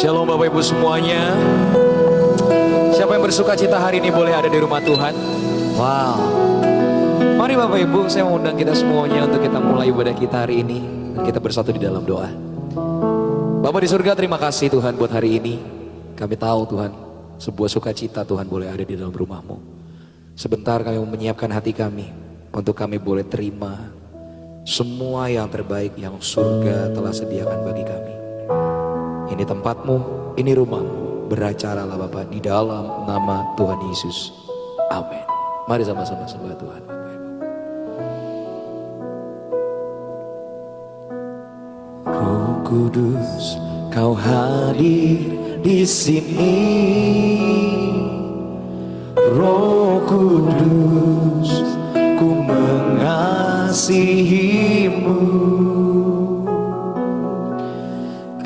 Shalom Bapak Ibu semuanya. Siapa yang bersuka cita hari ini boleh ada di rumah Tuhan? Wow. Mari Bapak Ibu, saya mengundang kita semuanya untuk kita mulai ibadah kita hari ini. Dan kita bersatu di dalam doa. Bapa di surga, terima kasih Tuhan buat hari ini. Kami tahu Tuhan, sebuah sukacita Tuhan boleh ada di dalam rumah-Mu. Sebentar kami menyiapkan hati kami untuk kami boleh terima semua yang terbaik yang surga telah sediakan bagi kami. Ini tempatmu, ini rumahmu. Beracaralah Bapak di dalam nama Tuhan Yesus. Amin. Mari sama-sama sembah Tuhan. Roh Kudus, Kau hadir di sini. Roh Kudus, ku mengasihimu.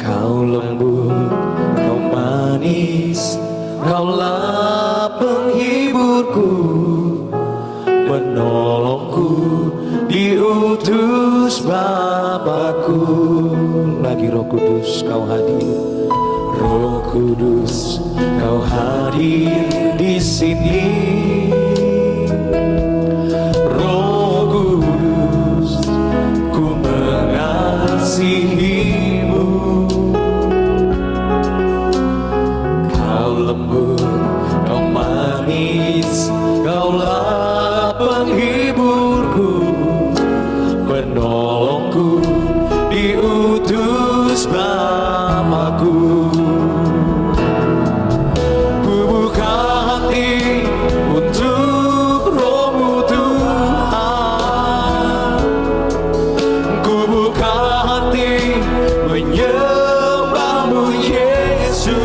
Kau lembut, kau manis, kaulah penghiburku, penolongku, diutus Bapakku. Lagi Roh Kudus, kau hadir. Roh Kudus, kau hadir di sini. Roh Kudus, ku mengasihimu. Kau lembut, kau manis, kaulah penghiburku, penolongku, diutus Bapakku. Ku buka hati untuk Roh-Mu Tuhan. Ku buka hati menyembah-Mu Yesus.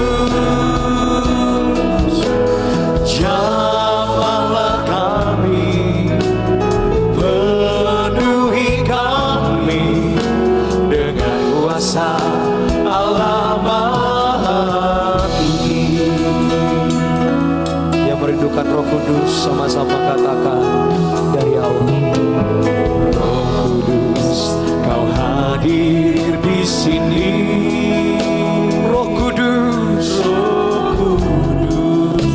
Jamahlah kami, penuhi kami dengan kuasa Allah Maha Tinggi. Yang merindukan Roh Kudus sama-sama katakan dari Allah. Roh Kudus, Kau hadir di sini. Roh Kudus, Roh Kudus,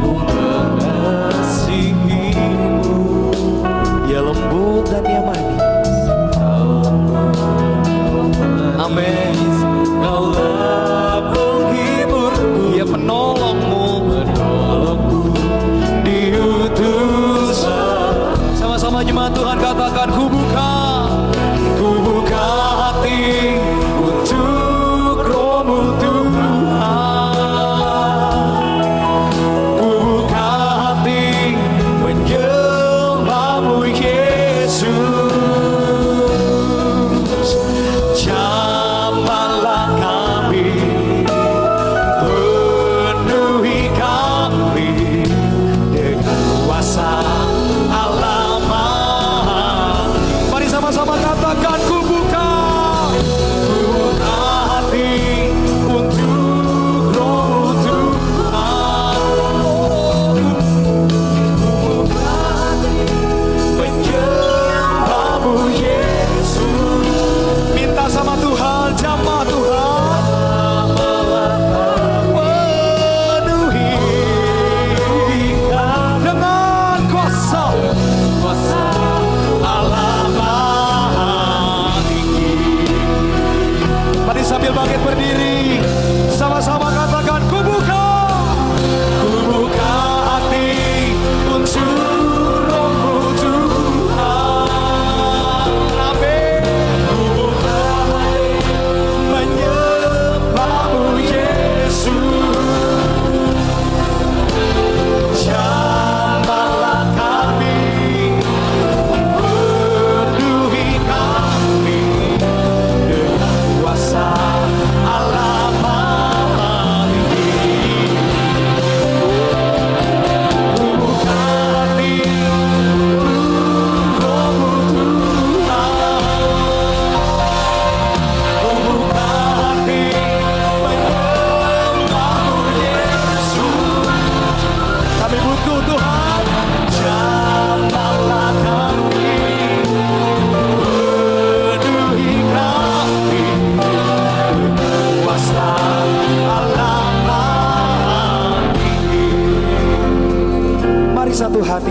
ku mengasihimu. Ya lembut dan ya manis. Amin. Kaulah penghiburku, ya penolongmu, diutus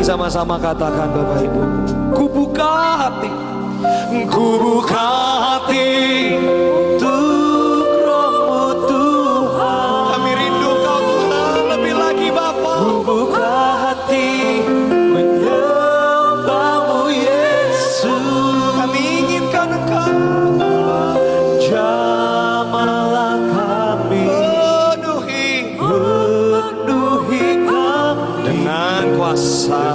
lagi sama-sama katakan Bapak Ibu. Ku buka hati, ku buka hati untuk Roh-Mu Tuhan. Kami rindu Kau Tuhan lebih lagi Bapa. Ku buka hati menyembah-Mu Yesus. Kami inginkan Engkau. Jamahlah kami, penuhi kami dengan kuasa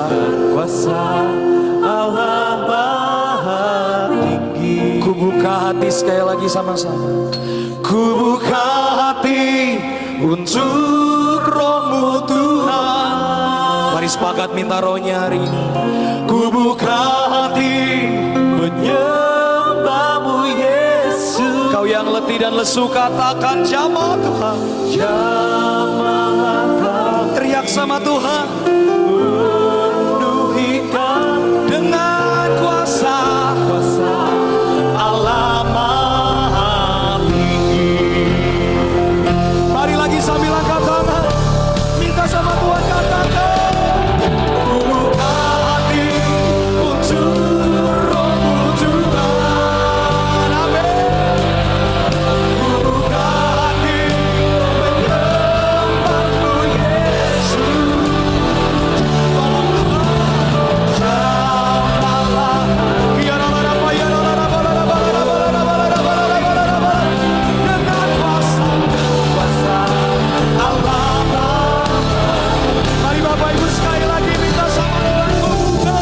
Allah Maha Tinggi. Ku buka hati sekali lagi sama-sama. Ku buka hati untuk Roh-Mu Tuhan. Mari sepakat minta Roh-Nya hari ini. Ku buka hati menyembah-Mu Yesus. Kau yang letih dan lesu katakan jamah Tuhan. Jamahlah kami. Teriak sama Tuhan. Penuhi kami dengan kuasa Allah Maha Tinggi. Mari lagi sambil angkat tangan, minta sama Tuhan katakan. Ku buka hati untuk Roh-Mu Tuhan. Amin. Ku buka hati menyembah-Mu Yesus. Mari Bapak Ibu sekali lagi minta sama Tuhan. Ku buka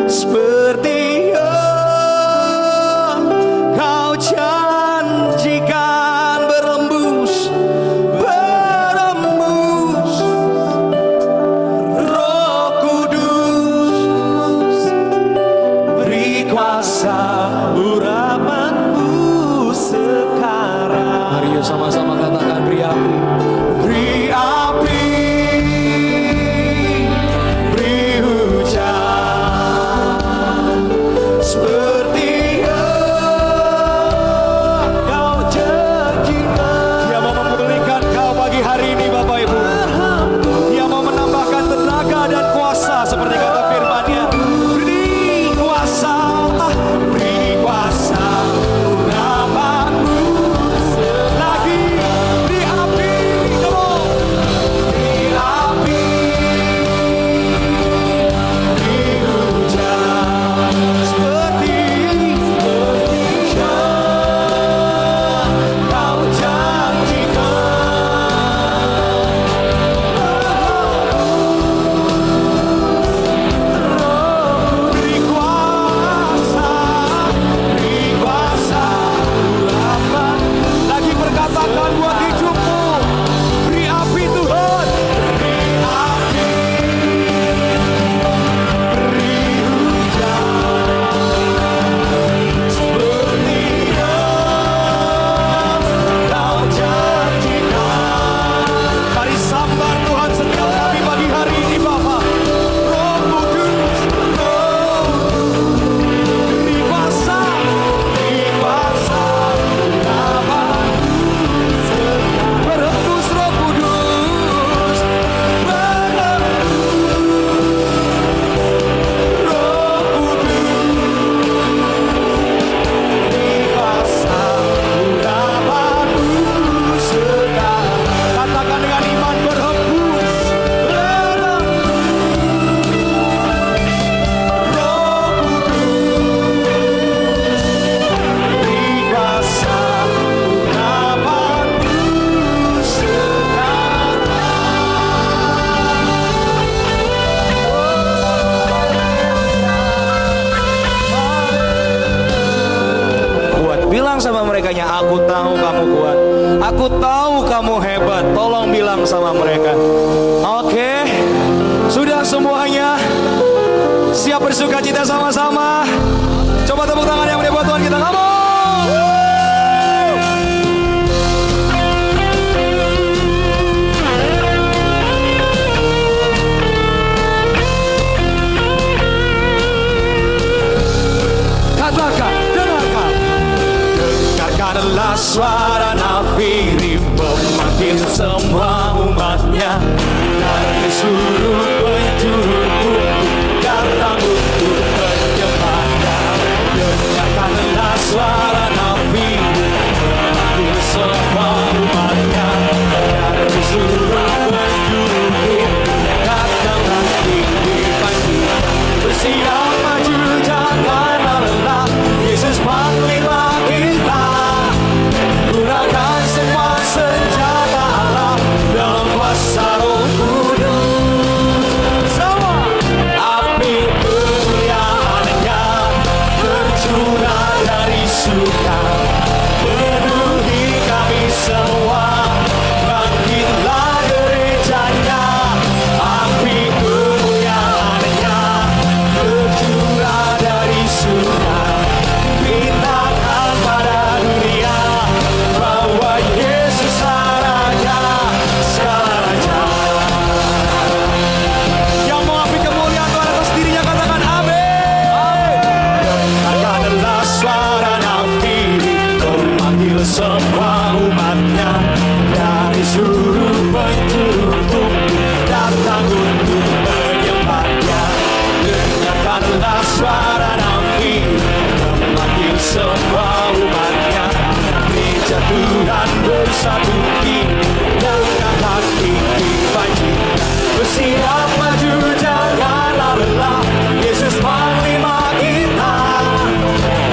seperti engkau janji. kuasa seperti kata firman-Nya. Beri kuasa, beri kuasa namamu. Lagi beri api, kamu beri api, beri hujan seperti yang kau janjikan. Beri kuasa, beri kuasa urapan. Lagi perkatakan buat hidupmu. Beri api Tuhan, beri api, beri hujan seperti yang kau janjikan. Mari sambar Tuhan setiap kami pagi hari ini Bapa. Roh Kudus, beri kuasa namamu. Berhembus Roh Kudus, Roh Kudus, beri kuasa namamu sekarang. Katakan dengan iman, berhembus, Roh Kudus, beri kuasa namamu sekarang. Kuat, bilang sama merekanya, aku tahu kamu kuat, aku tahu kamu hebat. Tolong bilang sama mereka. Oke, sudah semuanya siap bersuka cita sama-sama. Coba tepuk tangan yang meriah buat Tuhan kita. Kamu katakan, dengarkanlah suara nafiri memanggil semua umatnya dari seluruh penjuru bumi datang untuk menyembahnya. Dengarkanlah suara nafiri memanggil semua umatnya dari seluruh penjuru bumi datanglah dipanggil. Bersiap maju janganlah lelah, Yesus panglima kita. Gunakan semua senjata Allah dalam kuasa Roh Kudus. Semua api kemuliaan-Nya tercurah dari surga, penuhi kami semua. Bangkitlah gerejanya, api kemuliaan-Nya tercurah dari surga. Beritakan pada dunia bahwa Yesus Raja, segala raja. Yang mau api kemuliaan Tuhan atas dirinya, katakan amin. Dengarkanlah suara nafiri memanggil semua umatnya dari seluruh penjuru bumi datang untuk menyembahnya. Dengarkanlah suara nafiri memanggil semua umatnya. Gereja Tuhan bersatu kini, angkat tinggi banjirnya. Bersiap maju janganlah lelah, Yesus panglima kita.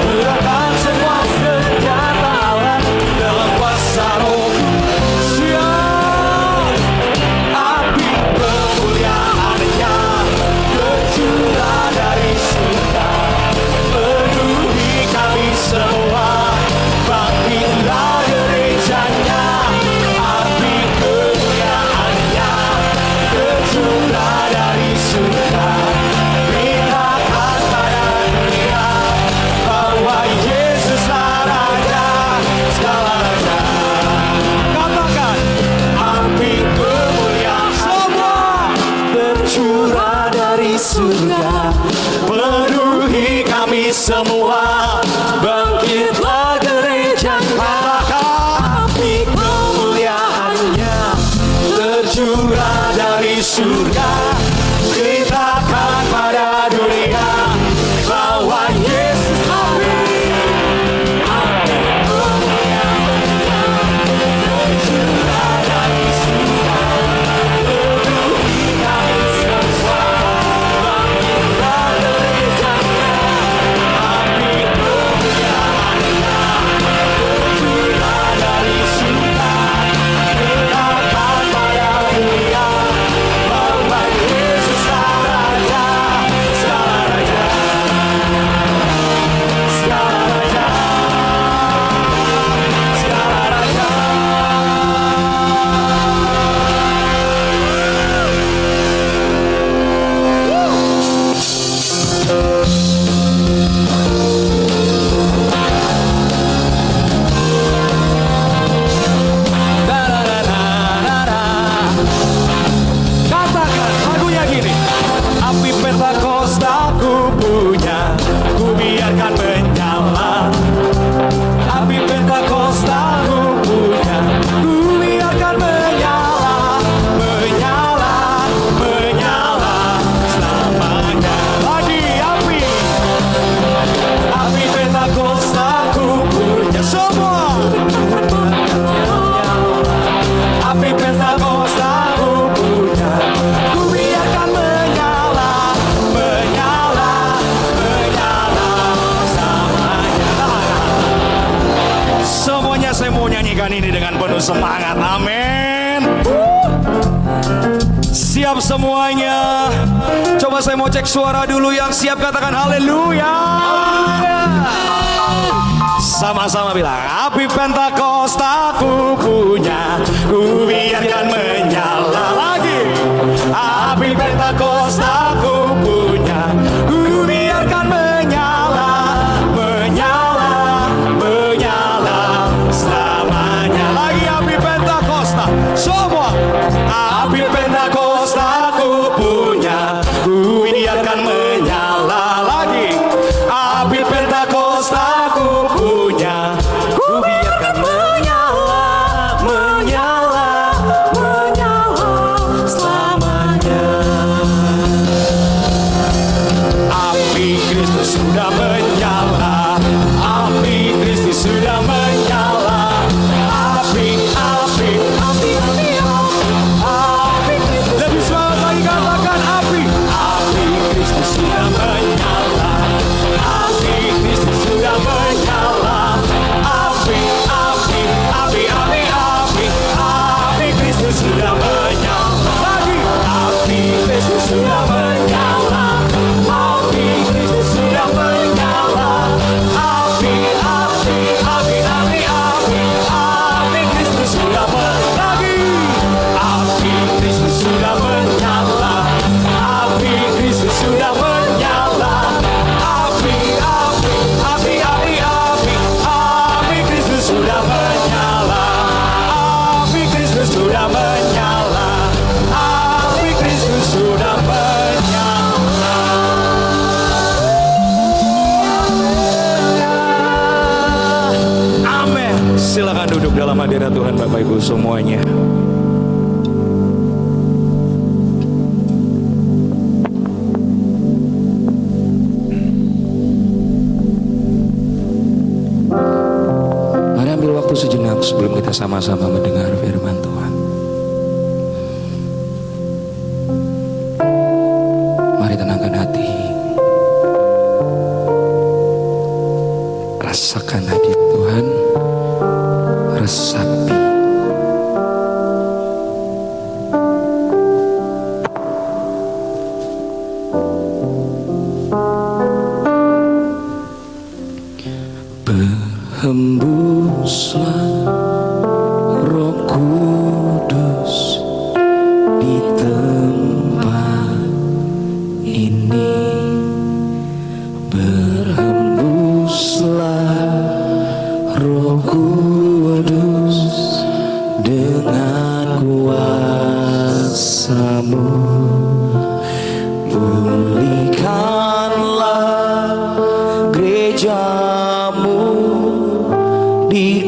Gerakan semua senjata Allah dalam kuasa Roh Kudus. Siap, api kemuliaan-Nya tercurah dari surga, penuhi kami semua. Bangkitlah gerejanya, api kemuliaan-Nya tercurah dari surga. Beritakan pada dunia bahwa Yesus Raja, segala raja. Katakan, api kemuliaan semua tercurah dari surga, penuhi kami semua. Bangkitlah gereja, katakan, api kemuliaan-Nya tercurah dari surga. Ceritakan Pentakosta ku punya, ku biarkan menyala. Api Pentakosta ku punya, ku biarkan menyala, menyala, menyala selamanya. Lagi api Pentakosta ku punya semua. Api Pentakosta ku punya, ku biarkan menyala, menyala, menyala selamanya. Semuanya saya mau nyanyikan ini dengan penuh semangat. Amin. Siap semuanya? Coba saya mau cek suara dulu. Yang siap katakan haleluya. Sama-sama bilang, api Pentakosta ku punya, ku biarkan menyala. Lagi, api Pentakosta ku punya, ku biarkan menyala, menyala, menyala selamanya. Lagi api Pentakosta, semua. Api Pentakosta ku punya, ku biarkan menyala. Lagi, api Pentakosta ku punya, ku biarkan menyala, menyala, menyala selamanya. Api Kristus sudah menyala, api Kristus sudah menyala. Api, api, api, api, api Kristus. Lebih semangat lagi katakan api. Api Kristus sudah menyala, api Kristus sudah menyala. Api, api, api, api, api, api Kristus sudah menyala. Lagi, api Kristus sudah menyala, api Kristus sudah menyala. Api, api, api, api, api, api Kristus sudah menyala. Lagi, api Kristus sudah menyala, api Kristus sudah menyala. Api, api, api, api, api, api Kristus sudah menyala. Api Kristus sudah menyala, api Kristus sudah menyala. Amin. Silakan duduk dalam hadirat Tuhan Bapak Ibu semuanya. Mari ambil waktu sejenak sebelum kita sama-sama mendengar firman Tuhan. Mari tenangkan hati. Rasakan hadirat Tuhan. Resapi. Berhembuslah Roh Kudus di tempat ini. Berhembuslah Roh Kudus dengan kuasa-Mu. Pulihkanlah gereja-Mu di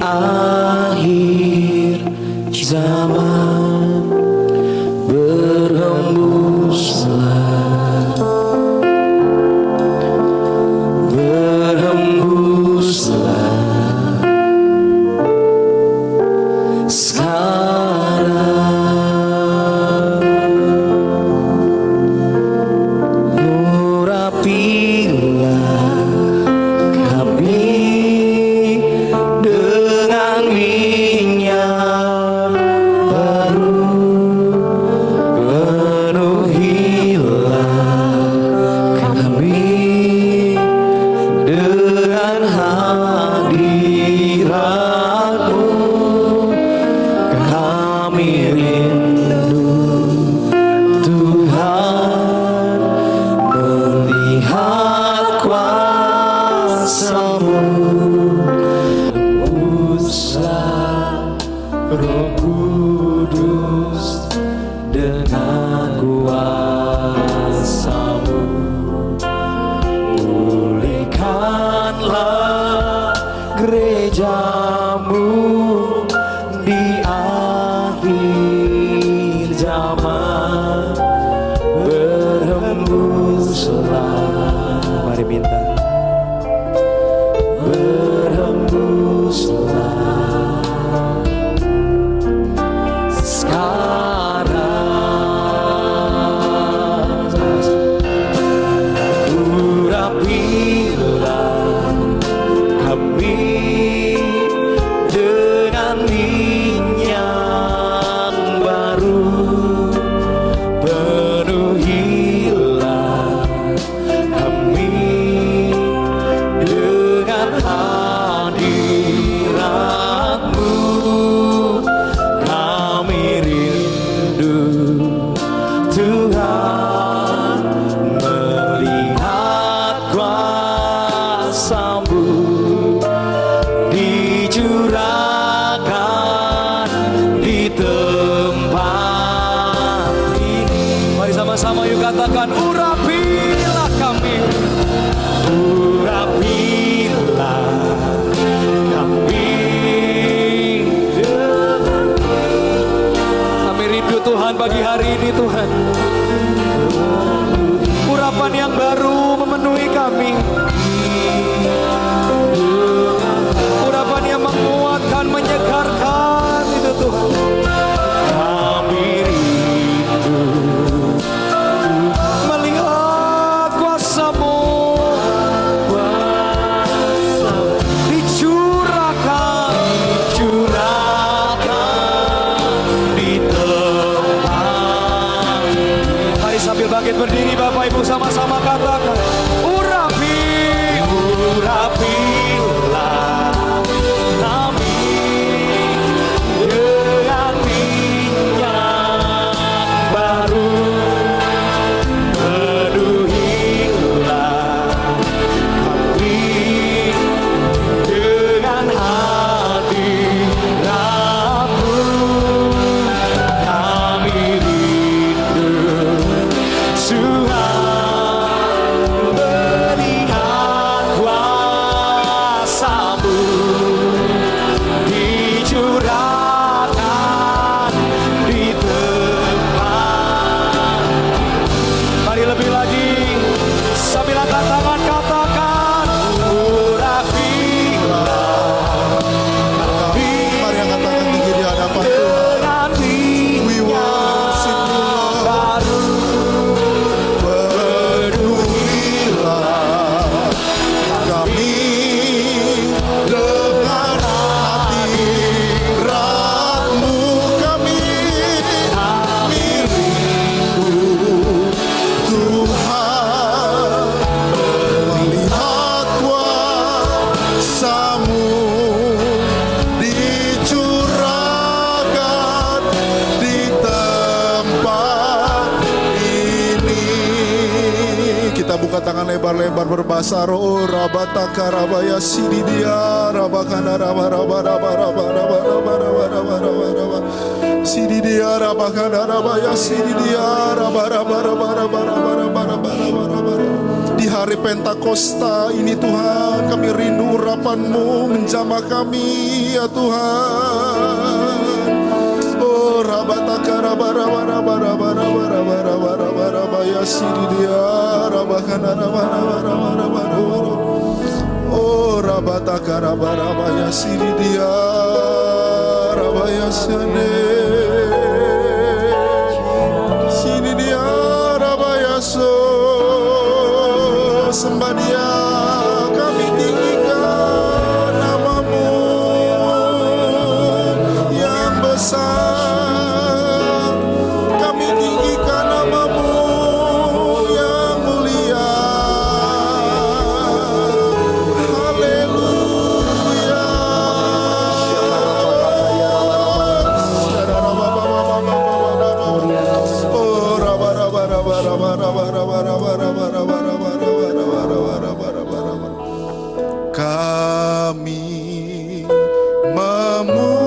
urapilah kami dengan minyak baru, penuhilah kami dengan hadirat-Mu. Kami rindu Tuhan melihat kuasa-Mu dicurahkan di tempat ini. Mari sama-sama yuk katakan, urapilah kami, urapilah kami. Kami rindu Tuhan pagi hari ini Tuhan. Urapan yang baru memenuhi kami, urapan yang menguatkan, menyegarkan itu Tuhan. Kami rindu melihat kuasa-Mu dicurahkan di tempat. Mari sambil bangkit berdiri Bapak Ibu sama-sama katakan, urapilah kami dengan minyak baru, penuhilah kami dengan hadirat-Mu. Kami rindu Tuhan melihat kuasa-Mu dicurahkan di tempat. Mari lebih lagi sambil angkat tangan katakan, urapilah kami. Mari angkat tangan tinggi di hadapan Tuhan. We worship you, Lord. Penuhilah kami dengan hadirat-Mu. Kami rindu Tuhan melihat kuasa-Mu dicurahkan di tempat ini. Kita buka tangan lebar-lebar berbahasa roh. Rabataka rabaya sididia rabakana rabarabarabarabarabarabarabarabarabarabarabarabarabar sididia rabakana rabaya sididia rabarabarabarabarabarabarabar. Di hari Pentakosta ini Tuhan, kami rindu urapan-Mu menjamah kami ya Tuhan. Oh rabataka rabarabarabarabarabarabarabarabarabarabarabar sididia rabakana rabarabarabarabarabar. Oh rabataka rabarabaya sididia rabaya sene sididia rabaya so sembah Dia. Kami tinggikan nama-Mu yang besar, kami tinggikan nama-Mu yang mulia. Haleluya. Oh kami memuji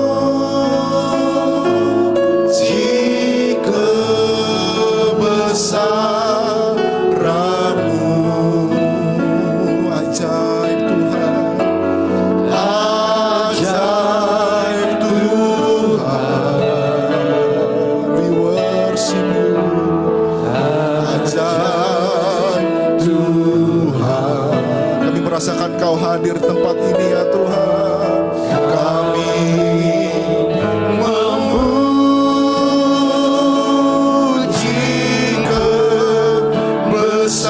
kebesaran-Mu. Ajaib Tuhan, ajaib Tuhan. We worship You. Ajaib Tuhan. Kami merasakan Kau hadir tempat ini ya Tuhan. Kami memuji kebesaran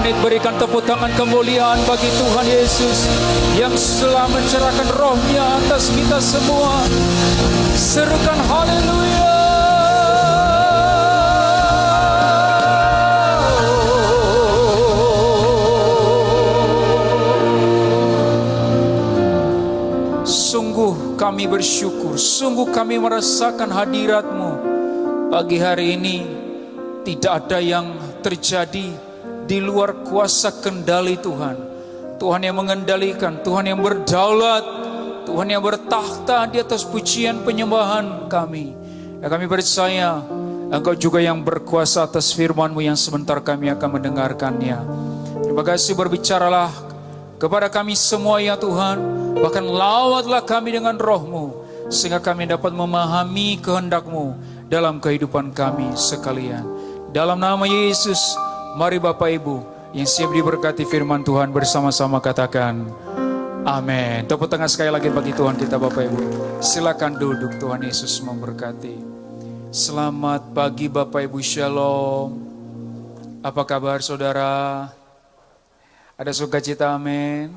menit berikan tepuk tangan kemuliaan bagi Tuhan Yesus yang telah mencurahkan rohnya atas kita semua. Serukan haleluya. Sungguh kami bersyukur, sungguh kami merasakan hadirat-Mu. Pagi hari ini tidak ada yang terjadi di luar kuasa kendali Tuhan. Tuhan yang mengendalikan, Tuhan yang berdaulat, Tuhan yang bertakhta di atas pujian penyembahan kami. Dan kami percaya Engkau juga yang berkuasa atas firman-Mu yang sebentar kami akan mendengarkannya. Terima kasih, berbicaralah kepada kami semua ya Tuhan. Bahkan lawatlah kami dengan roh-Mu, sehingga kami dapat memahami kehendak-Mu dalam kehidupan kami sekalian. Dalam nama Yesus, mari Bapak Ibu yang siap diberkati firman Tuhan bersama-sama katakan amin. Tepuk tangan sekali lagi bagi Tuhan kita Bapak Ibu. Silakan duduk, Tuhan Yesus memberkati. Selamat pagi Bapak Ibu, shalom. Apa kabar saudara? Ada sukacita, amin.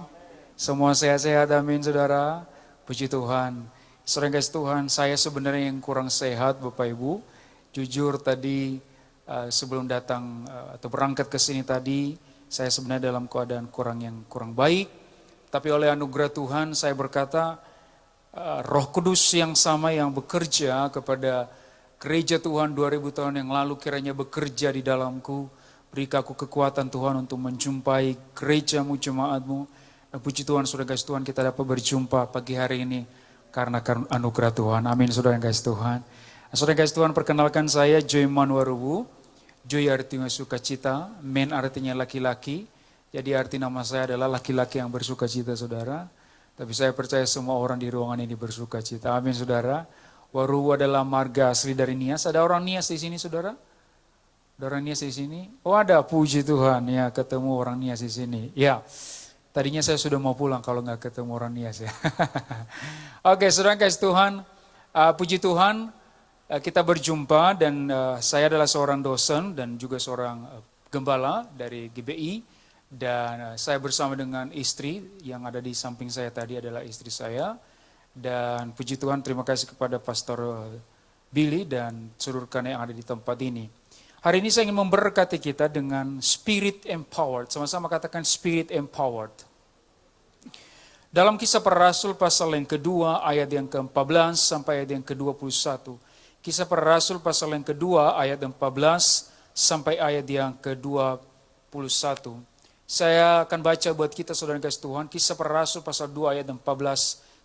Semua sehat-sehat, amin saudara. Puji Tuhan. Saudara kasih Tuhan, saya sebenarnya yang kurang sehat Bapak Ibu. Jujur tadi sebelum datang atau berangkat ke sini tadi, saya sebenarnya dalam keadaan kurang baik. Tapi oleh anugerah Tuhan saya berkata, Roh Kudus yang sama yang bekerja kepada gereja Tuhan 2000 tahun yang lalu kiranya bekerja di dalamku. Beri aku kekuatan Tuhan untuk menjumpai gerejamu, jemaatmu. Dan puji Tuhan, saudara kasih Tuhan, kita dapat berjumpa pagi hari ini karena anugerah Tuhan. Amin, saudara kasih Tuhan. Saudara kasih Tuhan, perkenalkan saya Joy Manwarubu. Joy artinya sukacita, men artinya laki-laki. Jadi arti nama saya adalah laki-laki yang bersukacita, saudara. Tapi saya percaya semua orang di ruangan ini bersukacita. Amin, saudara. Warubu adalah marga asli dari Nias. Ada orang Nias di sini, saudara? Ada orang Nias di sini? Oh ada, puji Tuhan ya, ketemu orang Nias di sini. Ya, tadinya saya sudah mau pulang kalau nggak ketemu orang Nias ya. Oke, saudara kasih Tuhan, puji Tuhan, kita berjumpa dan saya adalah seorang dosen dan juga seorang gembala dari GBI. Dan saya bersama dengan istri yang ada di samping saya tadi adalah istri saya. Dan puji Tuhan, terima kasih kepada Pastor Billy dan seluruh rekan yang ada di tempat ini. Hari ini saya ingin memberkati kita dengan Spirit Empowered. Sama-sama katakan Spirit Empowered. Dalam Kisah Para Rasul pasal yang kedua ayat yang ke-14 sampai ayat yang ke-21. Kisah Para Rasul pasal yang kedua ayat 14 sampai ayat yang ke-21. Saya akan baca buat kita saudara kasih Tuhan. Kisah Para Rasul pasal 2 ayat 14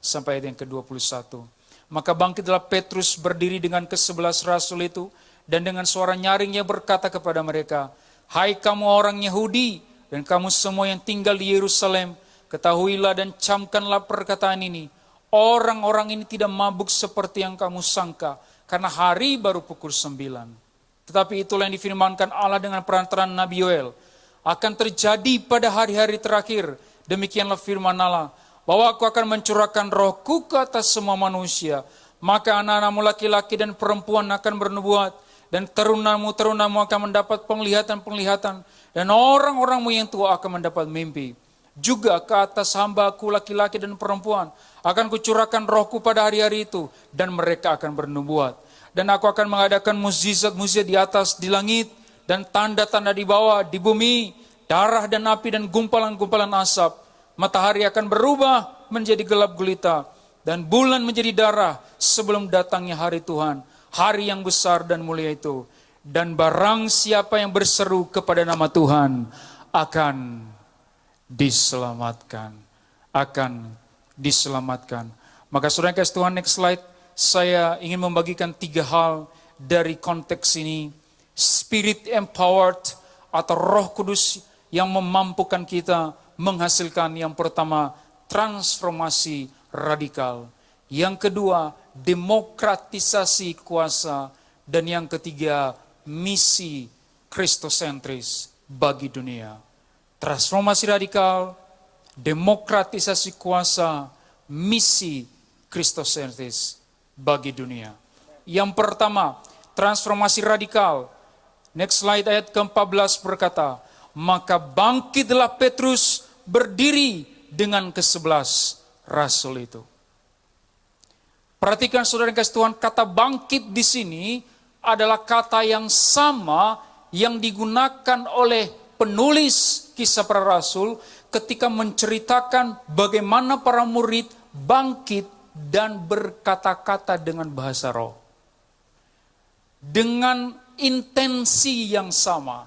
sampai ayat yang ke-21. Maka bangkitlah Petrus berdiri dengan ke-11 rasul itu. Dan dengan suara nyaringnya berkata kepada mereka, hai kamu orang Yahudi dan kamu semua yang tinggal di Yerusalem, ketahuilah dan camkanlah perkataan ini. Orang-orang ini tidak mabuk seperti yang kamu sangka, karena hari baru pukul 9. Tetapi itulah yang difirmankan Allah dengan perantaraan Nabi Yoel. Akan terjadi pada hari-hari terakhir, demikianlah firman Allah, bahwa aku akan mencurahkan rohku ke atas semua manusia. Maka anak-anakmu laki-laki dan perempuan akan bernubuat. Dan terunamu akan mendapat penglihatan-penglihatan. Dan orang-orangmu yang tua akan mendapat mimpi. Juga ke atas hamba-Ku laki-laki dan perempuan akan kucurahkan rohku pada hari-hari itu. Dan mereka akan bernubuat. Dan aku akan mengadakan mukjizat-mukjizat di atas, di langit. Dan tanda-tanda di bawah, di bumi. Darah dan api dan gumpalan-gumpalan asap. Matahari akan berubah menjadi gelap gulita. Dan bulan menjadi darah sebelum datangnya hari Tuhan. Hari yang besar dan mulia itu. Dan barang siapa yang berseru kepada nama Tuhan akan diselamatkan. Akan diselamatkan. Maka saudara kasih Tuhan, next slide. Saya ingin membagikan 3 hal dari konteks ini. Spirit empowered atau Roh Kudus yang memampukan kita menghasilkan yang pertama transformasi radikal. Yang kedua, demokratisasi kuasa. Dan yang ketiga, misi kristosentris bagi dunia. Transformasi radikal, demokratisasi kuasa, misi kristosentris bagi dunia. Yang pertama, transformasi radikal. Next slide ayat ke-14 berkata, Maka bangkitlah Petrus berdiri dengan ke-11 rasul itu. Perhatikan saudara yang kasih Tuhan, kata bangkit di sini adalah kata yang sama yang digunakan oleh penulis Kisah Para Rasul ketika menceritakan bagaimana para murid bangkit dan berkata-kata dengan bahasa roh. Dengan intensi yang sama.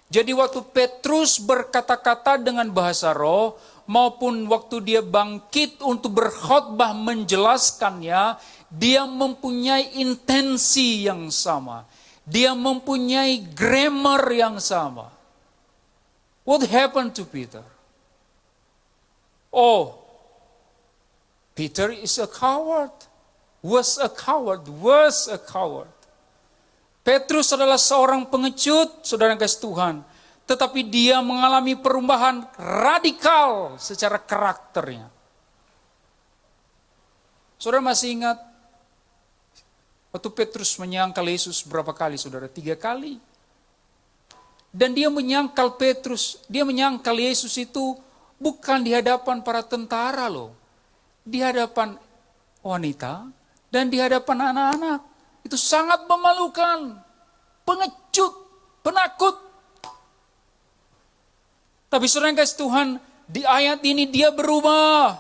Jadi waktu Petrus berkata-kata dengan bahasa roh, maupun waktu dia bangkit untuk berkhotbah menjelaskannya, dia mempunyai intensi yang sama. Dia mempunyai grammar yang sama. What happened to Peter? Oh, Peter is a coward. Was a coward. Petrus adalah seorang pengecut, saudara yang kasih Tuhan. Tetapi dia mengalami perubahan radikal secara karakternya. Saudara masih ingat waktu Petrus menyangkal Yesus berapa kali, saudara? 3 kali. Dan dia menyangkal Yesus itu bukan di hadapan para tentara loh. Di hadapan wanita dan di hadapan anak-anak. Itu sangat memalukan. Pengecut, penakut. Tapi saudara yang kasih Tuhan, di ayat ini dia berubah.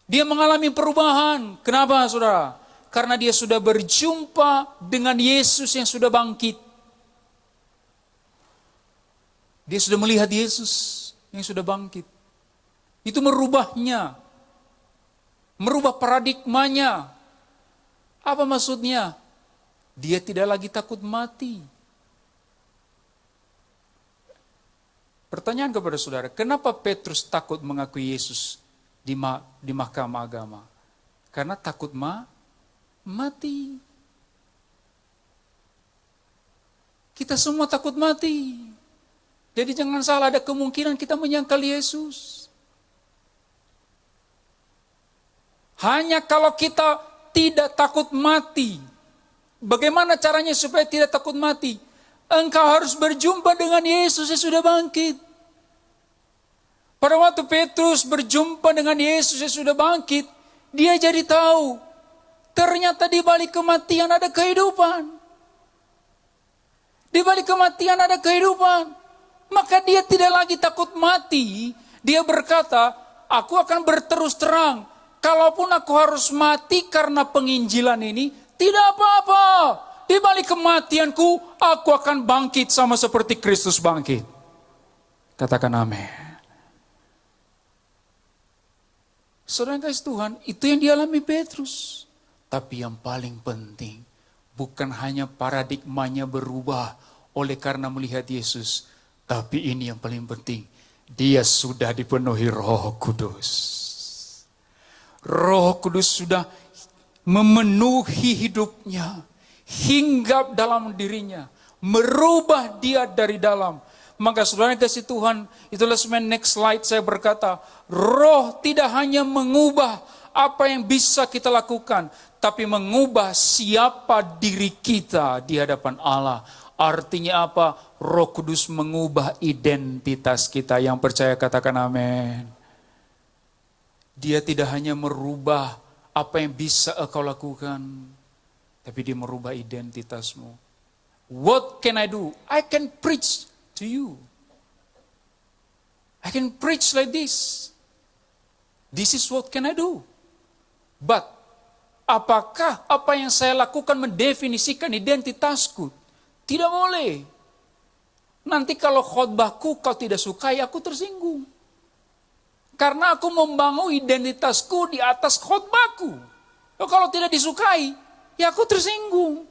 Dia mengalami perubahan. Kenapa saudara? Karena dia sudah berjumpa dengan Yesus yang sudah bangkit. Dia sudah melihat Yesus yang sudah bangkit. Itu merubahnya. Merubah paradigmanya. Apa maksudnya? Dia tidak lagi takut mati. Pertanyaan kepada saudara, kenapa Petrus takut mengakui Yesus di mahkamah agama? Karena takut mati. Kita semua takut mati. Jadi jangan salah, ada kemungkinan kita menyangkal Yesus. Hanya kalau kita tidak takut mati. Bagaimana caranya supaya tidak takut mati? Engkau harus berjumpa dengan Yesus yang sudah bangkit. Pada waktu Petrus berjumpa dengan Yesus yang sudah bangkit, dia jadi tahu, ternyata di balik kematian ada kehidupan. Di balik kematian ada kehidupan. Maka dia tidak lagi takut mati. Dia berkata, aku akan berterus terang. Kalaupun aku harus mati karena penginjilan ini, tidak apa-apa. Di balik kematianku, aku akan bangkit sama seperti Kristus bangkit. Katakan amin. Saudara yang kasih Tuhan, itu yang dialami Petrus. Tapi yang paling penting, bukan hanya paradigmanya berubah oleh karena melihat Yesus. Tapi ini yang paling penting, dia sudah dipenuhi Roh Kudus. Roh Kudus sudah memenuhi hidupnya. Hinggap dalam dirinya, merubah dia dari dalam. Maka saudara yang kasih Tuhan, itulah sebenarnya next slide saya berkata, roh tidak hanya mengubah apa yang bisa kita lakukan, tapi mengubah siapa diri kita di hadapan Allah. Artinya apa? Roh Kudus mengubah identitas kita. Yang percaya katakan amin. Dia tidak hanya merubah apa yang bisa engkau lakukan, tapi dia merubah identitasmu. What can I do? I can preach to you. I can preach like this. This is what can I do. But, apakah apa yang saya lakukan mendefinisikan identitasku? Tidak boleh. Nanti kalau khotbahku kau tidak sukai, aku tersinggung. Karena aku membangun identitasku di atas khotbahku. Kalau tidak disukai, ya aku tersinggung.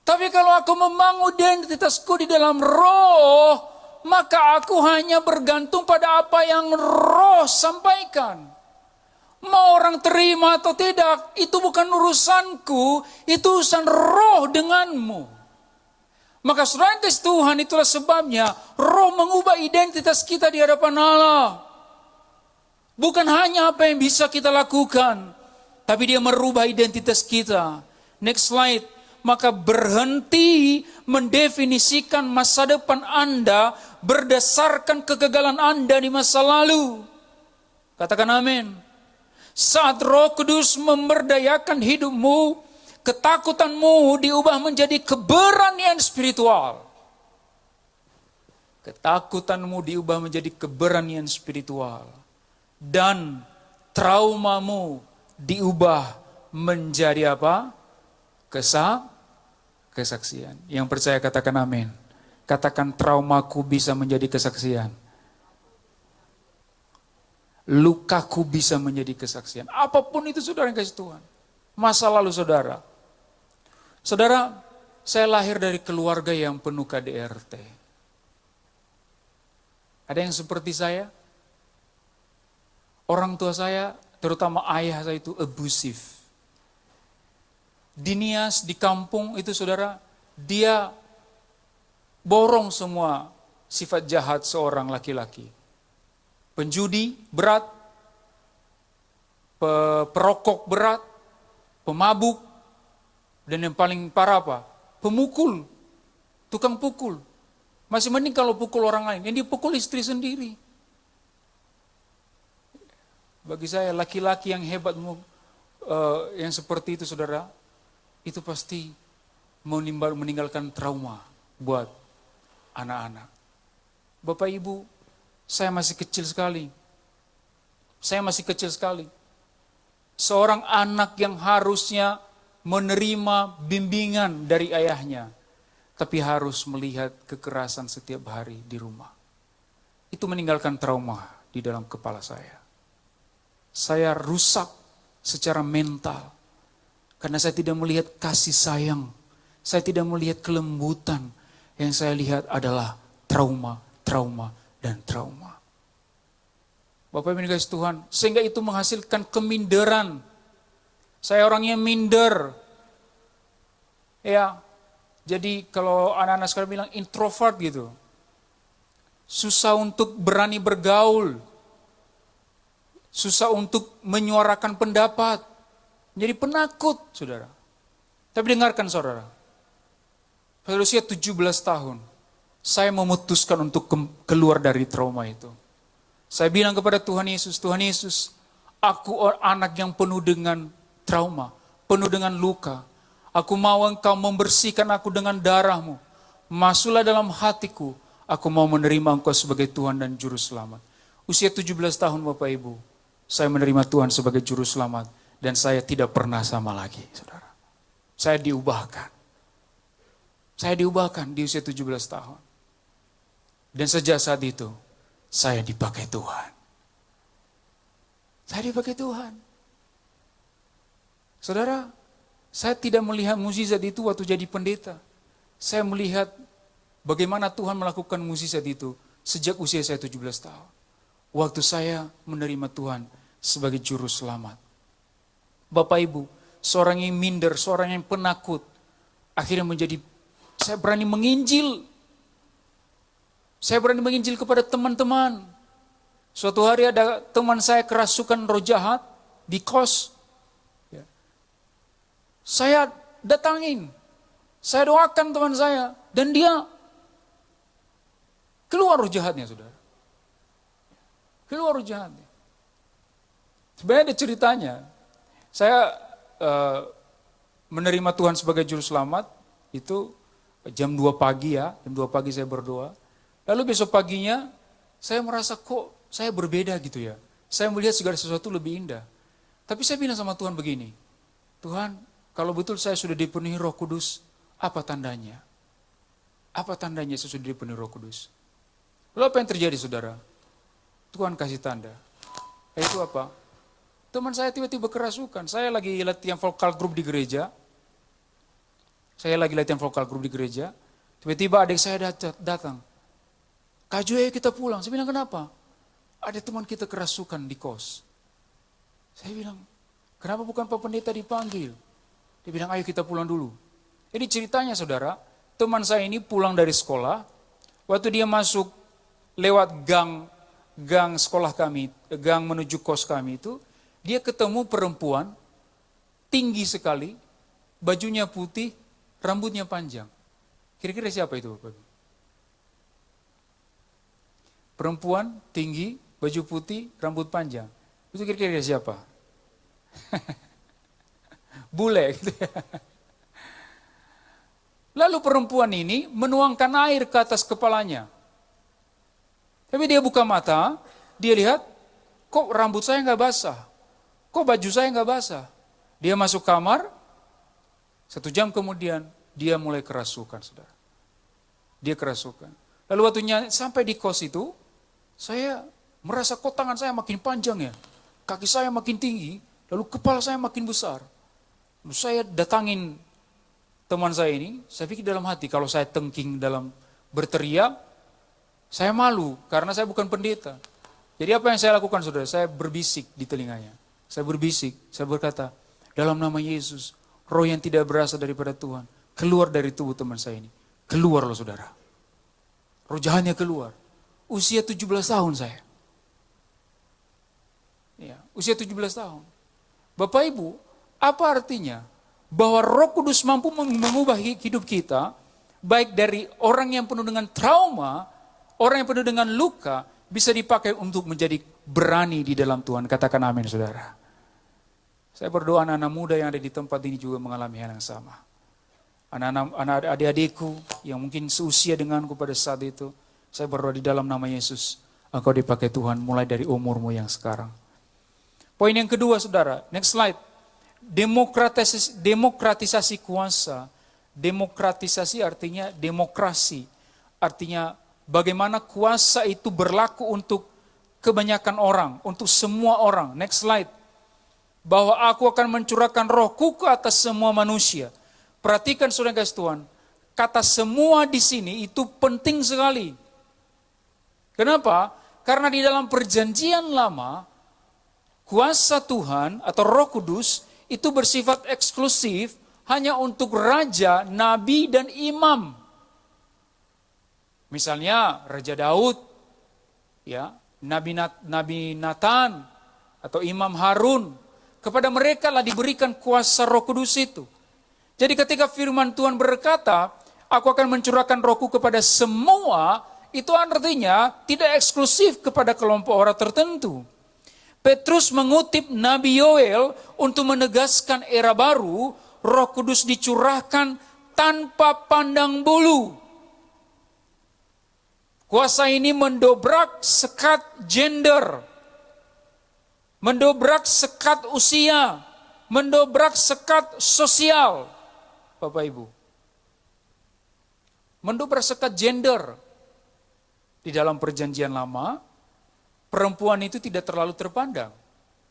Tapi kalau aku membangun identitasku di dalam roh, maka aku hanya bergantung pada apa yang roh sampaikan. Mau orang terima atau tidak, itu bukan urusanku, itu urusan roh denganmu. Maka saudara yang kasih Tuhan, itulah sebabnya roh mengubah identitas kita di hadapan Allah. Bukan hanya apa yang bisa kita lakukan, tapi dia merubah identitas kita. Next slide. maka berhenti mendefinisikan masa depan Anda berdasarkan kegagalan Anda di masa lalu. Katakan amin. Saat Roh Kudus memberdayakan hidupmu, ketakutanmu diubah menjadi keberanian spiritual. Ketakutanmu diubah menjadi keberanian spiritual. Dan traumamu diubah menjadi apa? Kesaksian. Yang percaya katakan amin. Katakan traumaku bisa menjadi kesaksian. Lukaku bisa menjadi kesaksian. Apapun itu saudara yang kasih Tuhan. Masa lalu saudara. Saudara, saya lahir dari keluarga yang penuh KDRT. Ada yang seperti saya? Orang tua saya, terutama ayah saya itu abusif. Di Nias, di kampung itu saudara, dia borong semua sifat jahat seorang laki-laki. Penjudi berat, perokok berat, pemabuk, dan yang paling parah apa? Pemukul, tukang pukul. Masih mending kalau pukul orang lain, yang dipukul istri sendiri. Bagi saya laki-laki yang hebat, yang seperti itu saudara, itu pasti meninggalkan trauma buat anak-anak. Bapak Ibu, saya masih kecil sekali. Seorang anak yang harusnya menerima bimbingan dari ayahnya, tapi harus melihat kekerasan setiap hari di rumah. Itu meninggalkan trauma di dalam kepala saya. Saya rusak secara mental. Karena saya tidak melihat kasih sayang. Saya tidak melihat kelembutan. Yang saya lihat adalah trauma, dan trauma. Bapak Ibu dikasih Tuhan, sehingga itu menghasilkan keminderan. Saya orangnya minder. Ya, jadi kalau anak-anak sekarang bilang introvert gitu. Susah untuk berani bergaul. Susah untuk menyuarakan pendapat. Jadi penakut, saudara. Tapi dengarkan saudara. Pada usia 17 tahun, saya memutuskan untuk keluar dari trauma itu. Saya bilang kepada Tuhan Yesus, aku anak yang penuh dengan trauma, penuh dengan luka. Aku mau Engkau membersihkan aku dengan darah-Mu. Masuklah dalam hatiku, aku mau menerima Engkau sebagai Tuhan dan Juru Selamat. Usia 17 tahun Bapak Ibu, saya menerima Tuhan sebagai Juru Selamat. Dan saya tidak pernah sama lagi, saudara. Saya diubahkan. Saya diubahkan di usia 17 tahun. Dan sejak saat itu, saya dipakai Tuhan. Saya dipakai Tuhan. Saudara, saya tidak melihat mukjizat itu waktu jadi pendeta. Saya melihat bagaimana Tuhan melakukan mukjizat itu sejak usia saya 17 tahun. Waktu saya menerima Tuhan sebagai Juru Selamat. Bapak Ibu, seorang yang minder, seorang yang penakut, akhirnya menjadi, saya berani menginjil. Saya berani menginjil kepada teman-teman. Suatu hari ada teman saya kerasukan roh jahat di kos. Saya datangin, saya doakan teman saya, dan dia keluar roh jahatnya, saudara. Keluar roh jahatnya. Sebenarnya ada ceritanya. Saya menerima Tuhan sebagai Juru Selamat itu jam 2 pagi ya, jam 2 pagi saya berdoa. Lalu besok paginya saya merasa kok saya berbeda gitu ya. Saya melihat segala sesuatu lebih indah. Tapi saya bilang sama Tuhan begini, Tuhan kalau betul saya sudah dipenuhi Roh Kudus, apa tandanya? Apa tandanya saya sudah dipenuhi Roh Kudus? Lalu apa yang terjadi saudara? Tuhan kasih tanda. Itu apa? Teman saya tiba-tiba kerasukan. Saya lagi latihan vokal grup di gereja. Tiba-tiba adik saya datang. Kak Jo, ayo kita pulang. Saya bilang, kenapa? Ada teman kita kerasukan di kos. Saya bilang, kenapa bukan Pak Pendeta dipanggil? Dia bilang, ayo kita pulang dulu. Jadi ceritanya saudara, teman saya ini pulang dari sekolah. Waktu dia masuk lewat gang sekolah kami, gang menuju kos kami itu, dia ketemu perempuan, tinggi sekali, bajunya putih, rambutnya panjang. Kira-kira siapa itu Bapak Ibu? Perempuan, tinggi, baju putih, rambut panjang. Itu kira-kira siapa? Bule gitu ya. Lalu perempuan ini menuangkan air ke atas kepalanya. Tapi dia buka mata, dia lihat, kok rambut saya nggak basah? Kok baju saya nggak basah? Dia masuk kamar, 1 jam kemudian dia mulai kerasukan, saudara. Dia kerasukan. Lalu waktunya sampai di kos itu, saya merasa kok tangan saya makin panjang ya, kaki saya makin tinggi, lalu kepala saya makin besar. Lalu saya datangin teman saya ini, saya pikir dalam hati, kalau saya tengking dalam berteriak, saya malu karena saya bukan pendeta. Jadi apa yang saya lakukan saudara? Saya berbisik di telinganya. Saya berbisik, saya berkata, dalam nama Yesus, roh yang tidak berasal daripada Tuhan, keluar dari tubuh teman saya ini. Keluar loh saudara. Roh jahatnya keluar. Usia 17 tahun saya. Ya, usia 17 tahun. Bapak Ibu, apa artinya? Bahwa Roh Kudus mampu mengubah hidup kita, baik dari orang yang penuh dengan trauma, orang yang penuh dengan luka, bisa dipakai untuk menjadi berani di dalam Tuhan. Katakan amin saudara. Saya berdoa anak-anak muda yang ada di tempat ini juga mengalami hal yang sama. Anak-anak adik-adikku yang mungkin seusia denganku pada saat itu, saya berdoa di dalam nama Yesus, engkau dipakai Tuhan mulai dari umurmu yang sekarang. Poin yang kedua saudara, next slide. Demokratisasi kuasa. Demokratisasi artinya demokrasi. Artinya bagaimana kuasa itu berlaku untuk kebanyakan orang, untuk semua orang. Next slide. Bahwa aku akan mencurahkan rohku ke atas semua manusia. Perhatikan saudara kasih Tuhan, kata semua di sini itu penting sekali. Kenapa? Karena di dalam perjanjian lama, kuasa Tuhan atau Roh Kudus itu bersifat eksklusif hanya untuk raja, nabi, dan imam. Misalnya Raja Daud, ya, Nabi Nathan, atau Imam Harun. Kepada mereka lah diberikan kuasa Roh Kudus itu. Jadi ketika firman Tuhan berkata, aku akan mencurahkan rohku kepada semua, itu artinya tidak eksklusif kepada kelompok orang tertentu. Petrus mengutip Nabi Yoel untuk menegaskan era baru, Roh Kudus dicurahkan tanpa pandang bulu. Kuasa ini mendobrak sekat gender, mendobrak sekat usia, mendobrak sekat sosial, Bapak Ibu. Mendobrak sekat gender. Di dalam perjanjian lama, perempuan itu tidak terlalu terpandang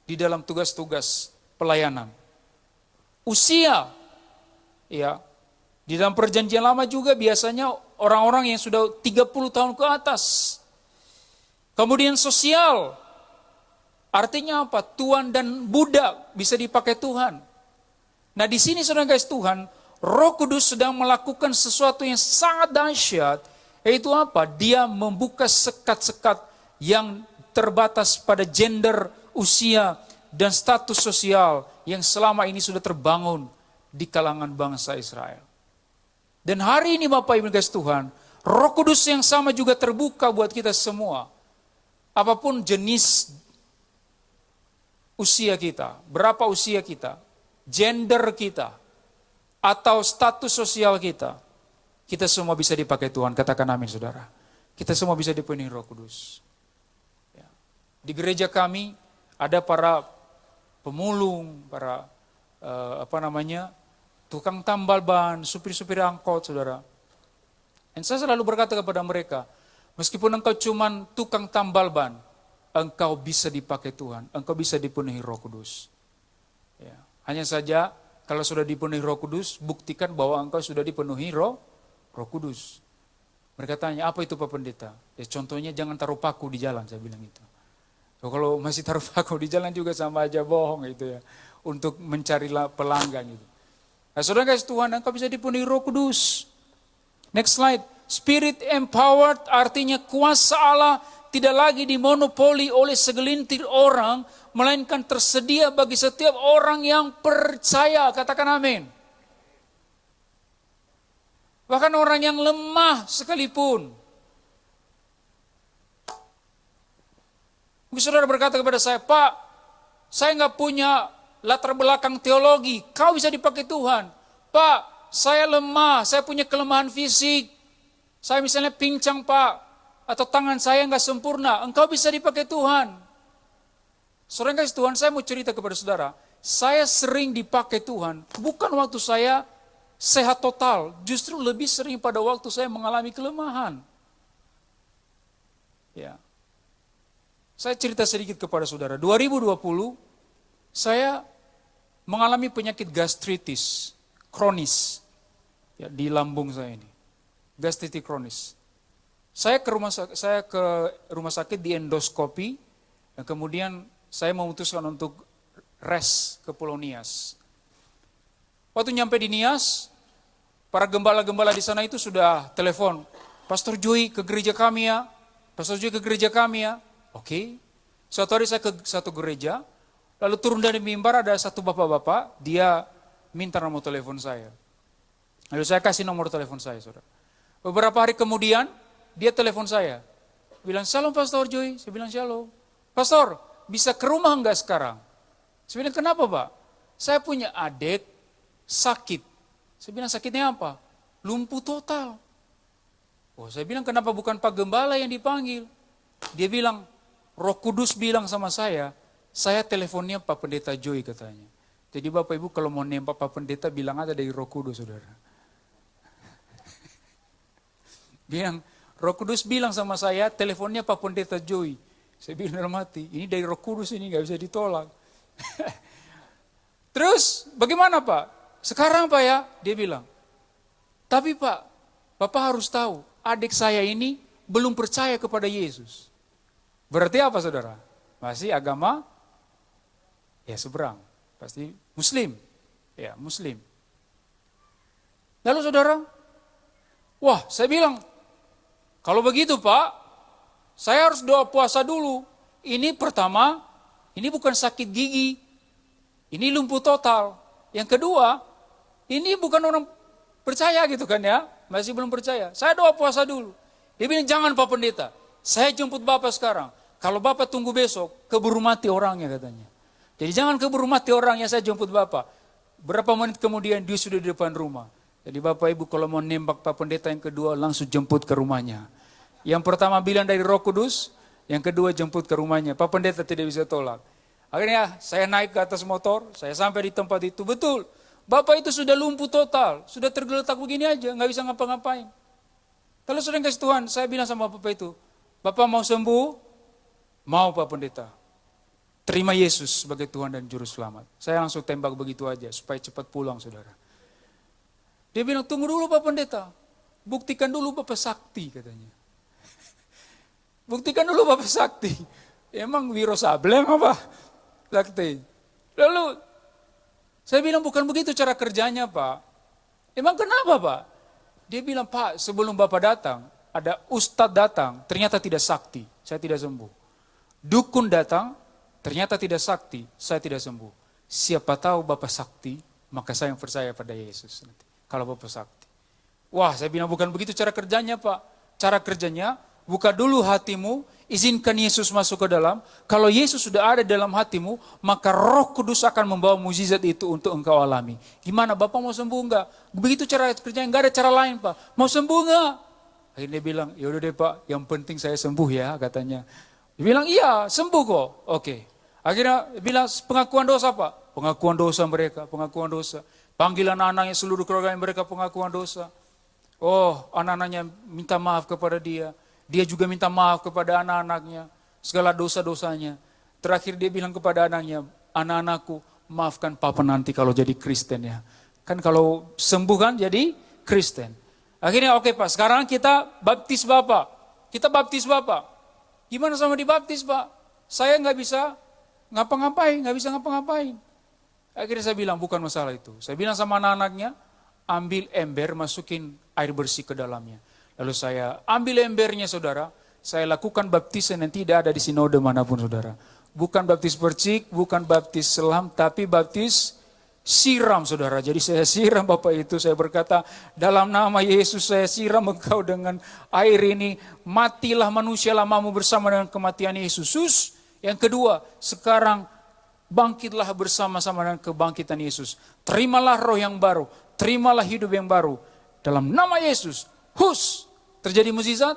di dalam tugas-tugas pelayanan. Usia, ya, di dalam perjanjian lama juga biasanya orang-orang yang sudah 30 tahun ke atas. Kemudian sosial, artinya apa? Tuan dan budak bisa dipakai Tuhan. Nah di sini saudara guys Tuhan, Roh Kudus sedang melakukan sesuatu yang sangat dahsyat, yaitu apa? Dia membuka sekat-sekat yang terbatas pada gender, usia, dan status sosial yang selama ini sudah terbangun di kalangan bangsa Israel. Dan hari ini Bapak Ibu guys Tuhan, Roh Kudus yang sama juga terbuka buat kita semua. Apapun jenis usia kita, berapa usia kita, gender kita, atau status sosial kita semua bisa dipakai Tuhan. Katakan amin saudara. Kita semua bisa dipenuhi Roh Kudus. Ya. Di gereja kami ada para pemulung, para tukang tambal ban, supir-supir angkot saudara. Dan saya selalu berkata kepada mereka, meskipun engkau cuman tukang tambal ban, engkau bisa dipakai Tuhan, engkau bisa dipenuhi Roh Kudus. Ya. Hanya saja kalau sudah dipenuhi Roh Kudus, buktikan bahwa engkau sudah dipenuhi Roh Kudus. Mereka tanya, apa itu Pak Pendeta? Ya contohnya jangan taruh paku di jalan, saya bilang itu. So, kalau masih taruh paku di jalan juga sama aja bohong gitu ya. Untuk mencari pelanggan gitu. Nah saudara guys Tuhan, engkau bisa dipenuhi Roh Kudus. Next slide. Spirit empowered artinya kuasa Allah tidak lagi dimonopoli oleh segelintir orang, melainkan tersedia bagi setiap orang yang percaya. Katakan amin. Bahkan orang yang lemah sekalipun. Mungkin saudara berkata kepada saya, Pak, saya nggak punya latar belakang teologi, kau bisa dipakai Tuhan. Pak, saya lemah, saya punya kelemahan fisik. Saya misalnya pincang, Pak, atau tangan saya nggak sempurna, engkau bisa dipakai Tuhan. Saudara kasih Tuhan, saya mau cerita kepada saudara, saya sering dipakai Tuhan, bukan waktu saya sehat total, justru lebih sering pada waktu saya mengalami kelemahan. Ya. Saya cerita sedikit kepada saudara, 2020 saya mengalami penyakit gastritis kronis ya, di lambung saya ini. Gastritis kronis. Saya ke rumah sakit di endoskopi dan kemudian saya memutuskan untuk rest ke Pulau Nias. Waktu nyampe di Nias, para gembala-gembala di sana itu sudah telepon, Pastor Joy ke gereja kami ya, Pastor Joy ke gereja kami ya. Oke, suatu hari saya ke satu gereja, lalu turun dari mimbar ada satu bapak-bapak, dia minta nomor telepon saya. Lalu saya kasih nomor telepon saya, saudara. Beberapa hari kemudian, dia telepon saya. Bilang, "Shalom Pastor Joy." Saya bilang, "Shalom." "Pastor, bisa ke rumah enggak sekarang?" Saya bilang, "Kenapa Pak?" "Saya punya adik sakit." Saya bilang, "Sakitnya apa?" "Lumpuh total." Oh, saya bilang, "Kenapa bukan Pak Gembala yang dipanggil?" Dia bilang, "Roh Kudus bilang sama saya teleponnya Pak Pendeta Joy," katanya. Jadi Bapak Ibu kalau mau nembak Pak Pendeta bilang aja dari Roh Kudus, saudara. Bilang, Roh Kudus bilang sama saya teleponnya Pak Pendeta Joy. Saya bilang dalam hati, ini dari Roh Kudus ini gak bisa ditolak. Terus bagaimana Pak? Sekarang Pak ya, dia bilang. Tapi Pak, Bapak harus tahu, adik saya ini belum percaya kepada Yesus. Berarti apa saudara? Masih agama ya seberang. Pasti Muslim. Ya Muslim. Lalu saudara, wah saya bilang, kalau begitu Pak, saya harus doa puasa dulu. Ini pertama, ini bukan sakit gigi. Ini lumpuh total. Yang kedua, ini bukan orang percaya gitu kan ya. Masih belum percaya. Saya doa puasa dulu. Dia bilang, "Jangan Pak Pendeta, saya jemput Bapak sekarang. Kalau Bapak tunggu besok, keburu mati orangnya," katanya. Jadi jangan keburu mati orangnya, saya jemput Bapak. Berapa menit kemudian dia sudah di depan rumah. Jadi Bapak Ibu kalau mau nembak Pak Pendeta yang kedua, langsung jemput ke rumahnya. Yang pertama bilang dari Roh Kudus, yang kedua jemput ke rumahnya. Pak Pendeta tidak bisa tolak. Akhirnya saya naik ke atas motor, saya sampai di tempat itu. Betul, Bapak itu sudah lumpuh total, sudah tergeletak begini aja, nggak bisa ngapa-ngapain. Kalau sudah kasih Tuhan, saya bilang sama Bapak itu, "Bapak mau sembuh?" "Mau Pak Pendeta." "Terima Yesus sebagai Tuhan dan Juru Selamat." Saya langsung tembak begitu aja, supaya cepat pulang saudara. Dia bilang, "Tunggu dulu Pak Pendeta, buktikan dulu Bapak sakti," katanya. Buktikan dulu Bapak sakti. Emang Wiro Sableng apa? Sakti. Lalu, saya bilang, "Bukan begitu cara kerjanya Pak." "Emang kenapa Pak?" Dia bilang, "Pak, sebelum Bapak datang, ada ustadz datang, ternyata tidak sakti, saya tidak sembuh. Dukun datang, ternyata tidak sakti, saya tidak sembuh. Siapa tahu Bapak sakti, maka saya yang percaya pada Yesus nanti. Kalau Bapak sakti." Wah, saya bilang, "Bukan begitu cara kerjanya Pak. Cara kerjanya, buka dulu hatimu, izinkan Yesus masuk ke dalam. Kalau Yesus sudah ada dalam hatimu, maka Roh Kudus akan membawa mukjizat itu untuk engkau alami." "Gimana Bapak mau sembuh enggak?" "Begitu cara kerjanya, enggak ada cara lain Pak." "Mau sembuh enggak?" Akhirnya dia bilang, "Yaudah deh Pak, yang penting saya sembuh ya," katanya. Dia bilang, "Iya sembuh kok." Oke. Akhirnya dia bilang, "Pengakuan dosa Pak." Pengakuan dosa mereka, pengakuan dosa. Panggil anak-anaknya, seluruh keluarga mereka pengakuan dosa. Oh, anak-anaknya minta maaf kepada dia. Dia juga minta maaf kepada anak-anaknya, segala dosa-dosanya. Terakhir dia bilang kepada anaknya, "Anak-anakku, maafkan Papa nanti kalau jadi Kristen ya." Kan kalau sembuh kan jadi Kristen. Akhirnya oke Pak, sekarang kita baptis Bapak. Kita baptis Bapak. "Gimana sama dibaptis Pak? Saya nggak bisa ngapa-ngapain, nggak bisa ngapa-ngapain." Akhirnya saya bilang, "Bukan masalah itu." Saya bilang sama anak-anaknya, "Ambil ember, masukin air bersih ke dalamnya." Lalu saya ambil embernya saudara, saya lakukan baptisan yang tidak ada di sinode manapun saudara. Bukan baptis percik, bukan baptis selam, tapi baptis siram saudara. Jadi saya siram Bapak itu, saya berkata dalam nama Yesus saya siram engkau dengan air ini. Matilah manusia lamamu bersama dengan kematian Yesus. Yang kedua, sekarang bangkitlah bersama-sama dengan kebangkitan Yesus. Terimalah roh yang baru, terimalah hidup yang baru. Dalam nama Yesus, hus, terjadi mukjizat?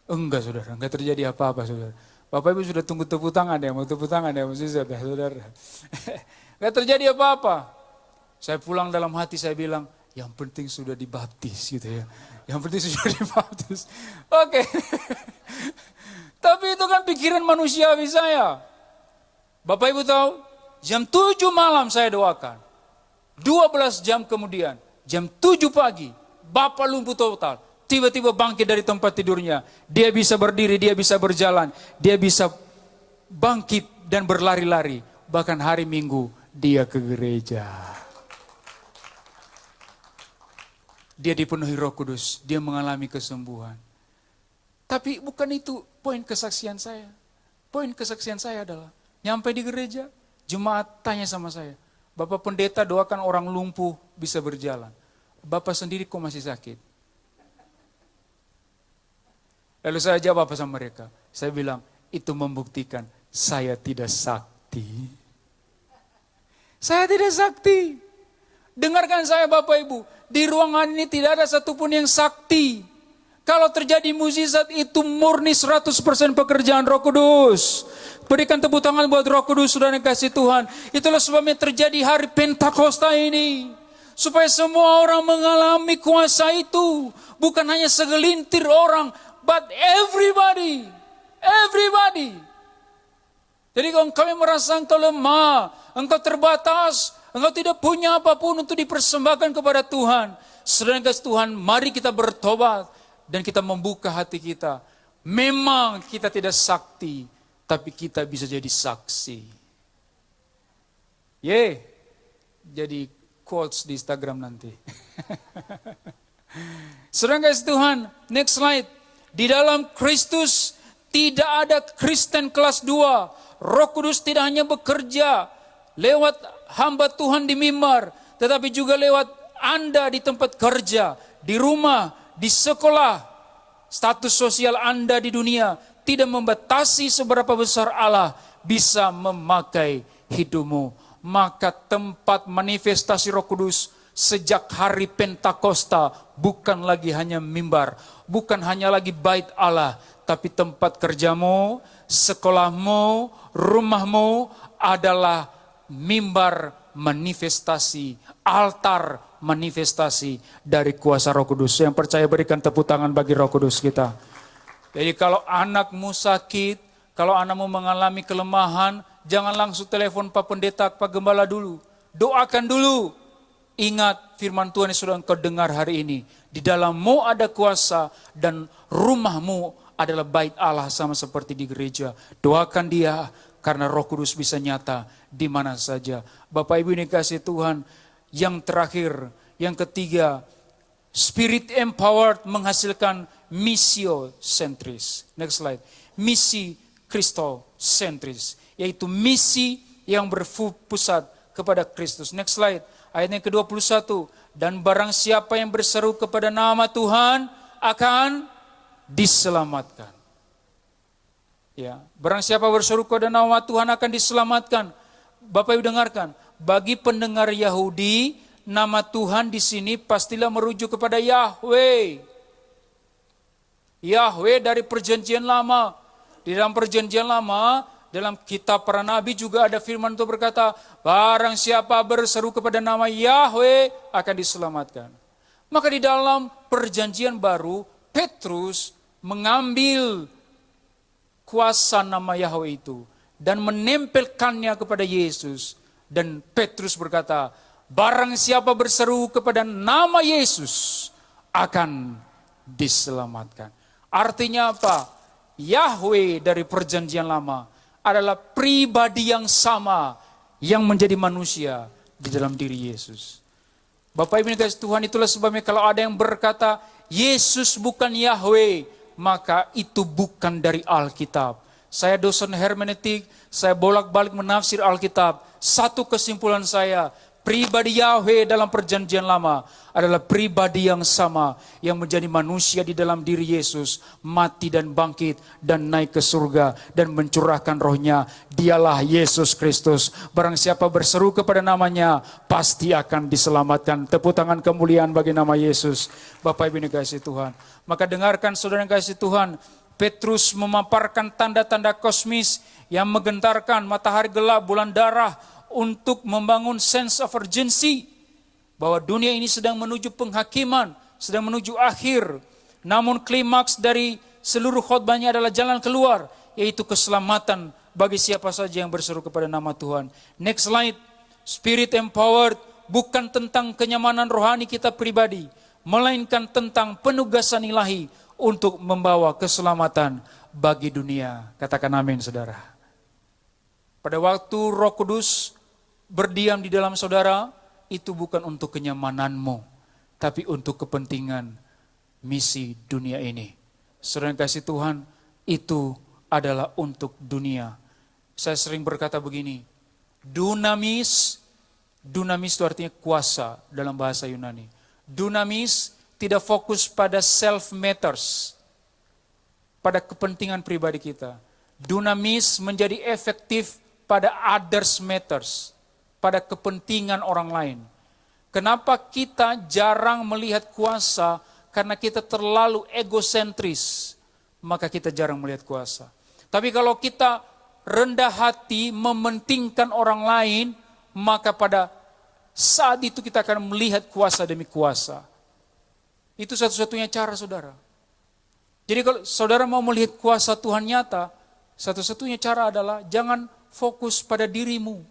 Enggak saudara, enggak terjadi apa-apa saudara. Bapak Ibu sudah tunggu tepuk tangan ya, mau tepuk tangan ya mukjizat ya saudara. Enggak terjadi apa-apa. Saya pulang dalam hati saya bilang, yang penting sudah dibaptis gitu ya. Yang penting sudah dibaptis. Oke. Tapi itu kan pikiran manusiawi saya. Bapak Ibu tahu, jam 7 malam saya doakan. 12 jam kemudian, jam 7 pagi, Bapak lumpuh total. Tiba-tiba bangkit dari tempat tidurnya. Dia bisa berdiri, dia bisa berjalan. Dia bisa bangkit dan berlari-lari. Bahkan hari Minggu, dia ke gereja. Dia dipenuhi Roh Kudus, dia mengalami kesembuhan. Tapi bukan itu poin kesaksian saya. Poin kesaksian saya adalah, nyampe di gereja, jemaat tanya sama saya, Bapak pendeta doakan orang lumpuh bisa berjalan. Bapak sendiri kok masih sakit? Lalu saya jawab apa sama mereka? Saya bilang, itu membuktikan saya tidak sakti. Saya tidak sakti. Dengarkan saya Bapak Ibu, di ruangan ini tidak ada satupun yang sakti. Kalau terjadi mukjizat itu murni 100% pekerjaan Roh Kudus. Berikan tepuk tangan buat Roh Kudus, saudara yang kasih Tuhan. Itulah sebabnya terjadi hari Pentakosta ini. Supaya semua orang mengalami kuasa itu. Bukan hanya segelintir orang, but everybody. Everybody. Jadi kalau engkau merasa engkau lemah, engkau terbatas, engkau tidak punya apapun untuk dipersembahkan kepada Tuhan. Saudara yang kasih Tuhan, mari kita bertobat dan kita membuka hati kita. Memang kita tidak sakti, tapi kita bisa jadi saksi. Jadi quotes di Instagram nanti. Saudara yang kasih Tuhan, next slide. Di dalam Kristus tidak ada Kristen kelas 2. Roh Kudus tidak hanya bekerja lewat hamba Tuhan di mimbar, tetapi juga lewat Anda di tempat kerja, di rumah, di sekolah. Status sosial Anda di dunia tidak membatasi seberapa besar Allah bisa memakai hidupmu. Maka tempat manifestasi Roh Kudus sejak hari Pentakosta bukan lagi hanya mimbar, bukan hanya lagi bait Allah, tapi tempat kerjamu, sekolahmu, rumahmu adalah mimbar manifestasi, altar manifestasi dari kuasa Roh Kudus. Yang percaya berikan tepuk tangan bagi Roh Kudus kita. Jadi kalau anakmu sakit, kalau anakmu mengalami kelemahan, jangan langsung telepon Pak Pendeta, Pak Gembala dulu. Doakan dulu. Ingat firman Tuhan yang sudah engkau dengar hari ini. Di dalammu ada kuasa dan rumahmu adalah bait Allah sama seperti di gereja. Doakan dia karena Roh Kudus bisa nyata di mana saja. Bapak Ibu ini kasih Tuhan. Yang terakhir, yang ketiga, Spirit empowered menghasilkan misiosentris. Next slide. Misi Kristosentris, yaitu misi yang berpusat kepada Kristus. Next slide. Ayat yang ke-21. Dan barang siapa yang berseru kepada nama Tuhan akan diselamatkan. Ya, barang siapa berseru kepada nama Tuhan akan diselamatkan. Bapak Ibu dengarkan, bagi pendengar Yahudi, nama Tuhan di sini pastilah merujuk kepada Yahweh. Yahweh dari perjanjian lama. Di dalam perjanjian lama, dalam kitab para nabi juga ada firman itu berkata, barang siapa berseru kepada nama Yahweh akan diselamatkan. Maka di dalam perjanjian baru, Petrus mengambil kuasa nama Yahweh itu dan menempelkannya kepada Yesus. Dan Petrus berkata, barang siapa berseru kepada nama Yesus akan diselamatkan. Artinya apa? Yahweh dari perjanjian lama adalah pribadi yang sama yang menjadi manusia di dalam diri Yesus. Bapak Ibu kasih Tuhan, itulah sebabnya kalau ada yang berkata Yesus bukan Yahweh, maka itu bukan dari Alkitab. Saya dosen hermeneutik, saya bolak-balik menafsir Alkitab. Satu kesimpulan saya, Pribadi Yahweh dalam perjanjian lama adalah pribadi yang sama yang menjadi manusia di dalam diri Yesus, mati dan bangkit dan naik ke surga dan mencurahkan rohnya. Dialah Yesus Kristus. Barang siapa berseru kepada namanya pasti akan diselamatkan. Tepuk tangan kemuliaan bagi nama Yesus. Bapak Ibu yang dikasihi Tuhan. Maka dengarkan saudara yang dikasihi Tuhan, Petrus memaparkan tanda-tanda kosmis yang menggentarkan matahari gelap, bulan darah, untuk membangun sense of urgency bahwa dunia ini sedang menuju penghakiman, sedang menuju akhir. Namun klimaks dari seluruh khotbahnya adalah jalan keluar, yaitu keselamatan bagi siapa saja yang berseru kepada nama Tuhan. Next slide. Spirit empowered bukan tentang kenyamanan rohani kita pribadi, melainkan tentang penugasan ilahi untuk membawa keselamatan bagi dunia. Katakan amin, saudara. Pada waktu Roh Kudus berdiam di dalam saudara, itu bukan untuk kenyamananmu, tapi untuk kepentingan misi dunia ini. Saudara yang kasih Tuhan, itu adalah untuk dunia. Saya sering berkata begini, dunamis itu artinya kuasa dalam bahasa Yunani. Dunamis tidak fokus pada self matters, pada kepentingan pribadi kita. Dunamis menjadi efektif pada others matters, pada kepentingan orang lain. Kenapa kita jarang melihat kuasa? Karena kita terlalu egosentris, maka kita jarang melihat kuasa. Tapi kalau kita rendah hati, mementingkan orang lain, maka pada saat itu kita akan melihat kuasa demi kuasa. Itu satu-satunya cara, saudara. Jadi kalau saudara mau melihat kuasa Tuhan nyata, satu-satunya cara adalah jangan fokus pada dirimu.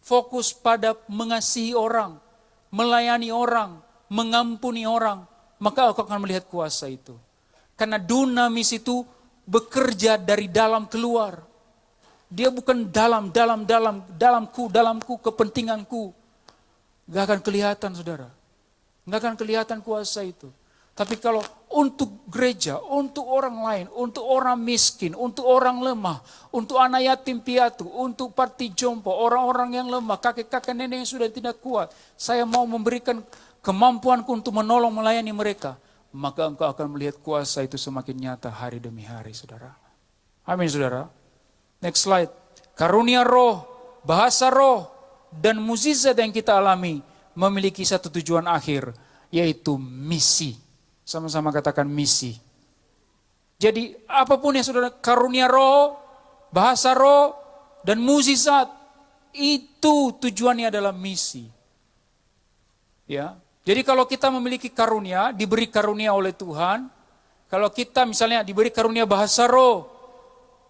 Fokus pada mengasihi orang, melayani orang, mengampuni orang, maka aku akan melihat kuasa itu. Karena dunamis itu bekerja dari dalam keluar. Dia bukan dalamku, kepentinganku. Gak akan kelihatan, saudara. Gak akan kelihatan kuasa itu. Tapi kalau untuk gereja, untuk orang lain, untuk orang miskin, untuk orang lemah, untuk anak yatim piatu, untuk parti jompo, orang-orang yang lemah, kakek-kakek nenek yang sudah tidak kuat, saya mau memberikan kemampuanku untuk menolong melayani mereka, maka engkau akan melihat kuasa itu semakin nyata hari demi hari, saudara. Amin, saudara. Next slide. Karunia roh, bahasa roh, dan mukjizat yang kita alami memiliki satu tujuan akhir, yaitu misi. Sama-sama katakan misi. Jadi apapun yang saudara karunia roh, bahasa roh, dan mukjizat, itu tujuannya adalah misi. Ya. Jadi kalau kita memiliki karunia, diberi karunia oleh Tuhan, kalau kita misalnya diberi karunia bahasa roh,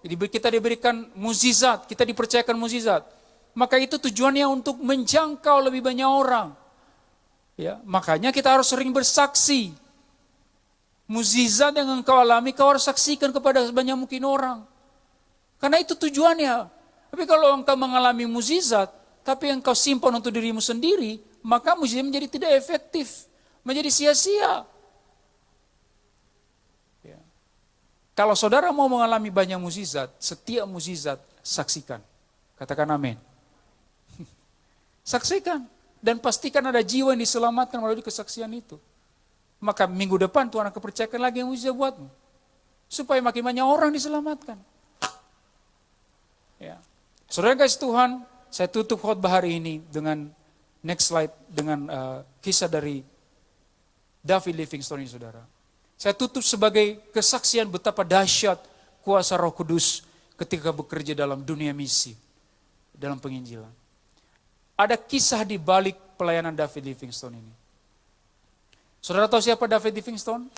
kita diberikan mukjizat, kita dipercayakan mukjizat, maka itu tujuannya untuk menjangkau lebih banyak orang. Ya, makanya kita harus sering bersaksi. Mukjizat yang engkau alami, kau harus saksikan kepada sebanyak mungkin orang. Karena itu tujuannya. Tapi kalau engkau mengalami mukjizat, tapi engkau simpan untuk dirimu sendiri, maka mukjizat menjadi tidak efektif, menjadi sia-sia. Ya. Kalau saudara mau mengalami banyak mukjizat, setiap mukjizat saksikan. Katakan amin. Saksikan. Dan pastikan ada jiwa yang diselamatkan melalui kesaksian itu. Maka minggu depan Tuhan akan percayakan lagi yang mukjizat buatmu. Supaya makin banyak orang diselamatkan. Ya. Saudara kasih Tuhan, saya tutup khotbah hari ini dengan next slide, dengan kisah dari David Livingstone ini, saudara. Saya tutup sebagai kesaksian betapa dahsyat kuasa Roh Kudus ketika bekerja dalam dunia misi, dalam penginjilan. Ada kisah di balik pelayanan David Livingstone ini. Saudara tahu siapa David Livingstone?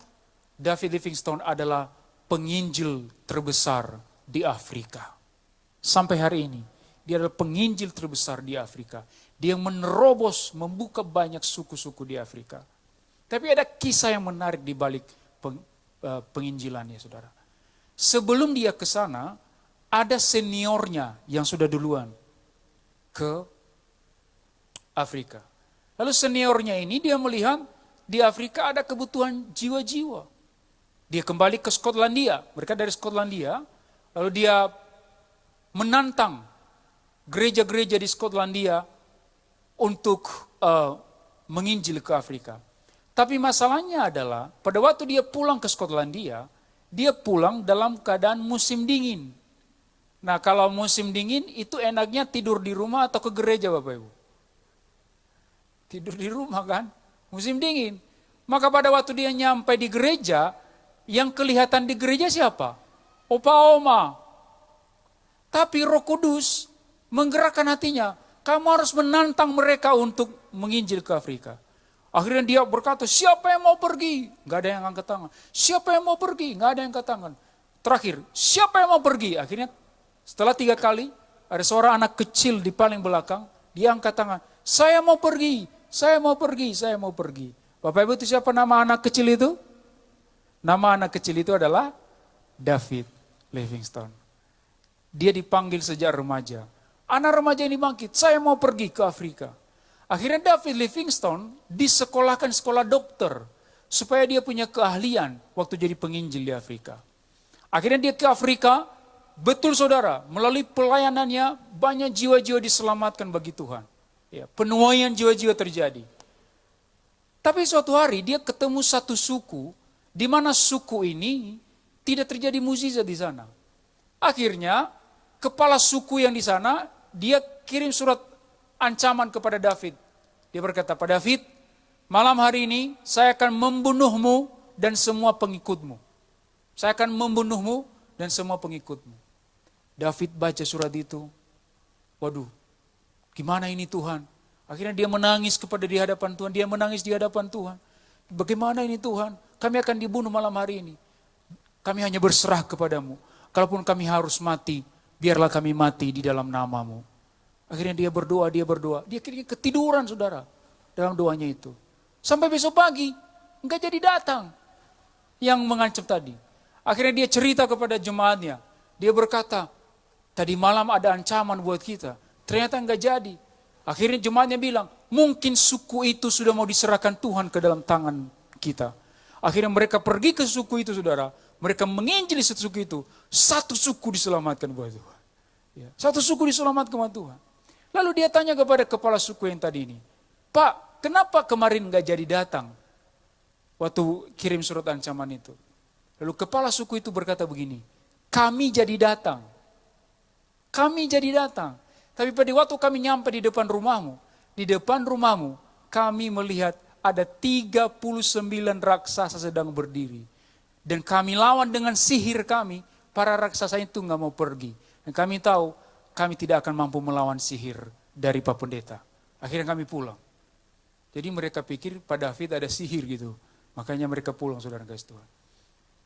David Livingstone adalah penginjil terbesar di Afrika. Sampai hari ini, dia adalah penginjil terbesar di Afrika. Dia menerobos, membuka banyak suku-suku di Afrika. Tapi ada kisah yang menarik di balik penginjilannya, saudara. Sebelum dia ke sana, ada seniornya yang sudah duluan ke Afrika. Lalu seniornya ini dia melihat di Afrika ada kebutuhan jiwa-jiwa. Dia kembali ke Skotlandia, mereka dari Skotlandia, lalu dia menantang gereja-gereja di Skotlandia untuk menginjil ke Afrika. Tapi masalahnya adalah pada waktu dia pulang ke Skotlandia, dia pulang dalam keadaan musim dingin. Nah kalau musim dingin itu enaknya tidur di rumah atau ke gereja Bapak Ibu? Tidur di rumah kan, musim dingin. Maka pada waktu dia nyampe di gereja, yang kelihatan di gereja siapa? Opa oma. Tapi Roh Kudus menggerakkan hatinya, kamu harus menantang mereka untuk menginjil ke Afrika. Akhirnya dia berkata, siapa yang mau pergi? Gak ada yang angkat tangan. Siapa yang mau pergi? Gak ada yang angkat tangan. Terakhir, siapa yang mau pergi? Akhirnya setelah 3 kali, ada seorang anak kecil di paling belakang, dia angkat tangan. Saya mau pergi, saya mau pergi, saya mau pergi. Bapak Ibu itu siapa nama anak kecil itu? Nama anak kecil itu adalah David Livingstone. Dia dipanggil sejak remaja. Anak remaja ini bangkit, saya mau pergi ke Afrika. Akhirnya David Livingstone disekolahkan sekolah dokter. Supaya dia punya keahlian waktu jadi penginjil di Afrika. Akhirnya dia ke Afrika, betul saudara, melalui pelayanannya banyak jiwa-jiwa diselamatkan bagi Tuhan. Ya, penuaian jiwa-jiwa terjadi. Tapi suatu hari dia ketemu satu suku, di mana suku ini tidak terjadi mukjizat di sana. Akhirnya kepala suku yang di sana, dia kirim surat ancaman kepada David. Dia berkata, Pak David, malam hari ini saya akan membunuhmu dan semua pengikutmu. Saya akan membunuhmu dan semua pengikutmu. David baca surat itu. Waduh, gimana ini Tuhan? Akhirnya dia menangis kepada di hadapan Tuhan. Dia menangis di hadapan Tuhan. Bagaimana ini Tuhan? Kami akan dibunuh malam hari ini. Kami hanya berserah kepadamu. Kalaupun kami harus mati, biarlah kami mati di dalam namamu. Akhirnya dia berdoa. Dia kira ketiduran saudara dalam doanya itu. Sampai besok pagi, enggak jadi datang yang mengancam tadi. Akhirnya dia cerita kepada jemaatnya. Dia berkata, tadi malam ada ancaman buat kita. Ternyata enggak jadi. Akhirnya jemaatnya bilang, mungkin suku itu sudah mau diserahkan Tuhan ke dalam tangan kita. Akhirnya mereka pergi ke suku itu saudara. Mereka menginjili suku itu. Satu suku diselamatkan buat Tuhan. Ya, satu suku diselamatkan buat Tuhan. Lalu dia tanya kepada kepala suku yang tadi ini. Pak, kenapa kemarin gak jadi datang? Waktu kirim surat ancaman itu. Lalu kepala suku itu berkata begini. Kami jadi datang. Kami jadi datang. Tapi pada waktu kami nyampe di depan rumahmu kami melihat ada 39 raksasa sedang berdiri. Dan kami lawan dengan sihir kami, para raksasa itu gak mau pergi. Dan kami tahu, kami tidak akan mampu melawan sihir dari Pak Pendeta. Akhirnya kami pulang. Jadi mereka pikir Pak David ada sihir gitu. Makanya mereka pulang saudara kasih Tuhan.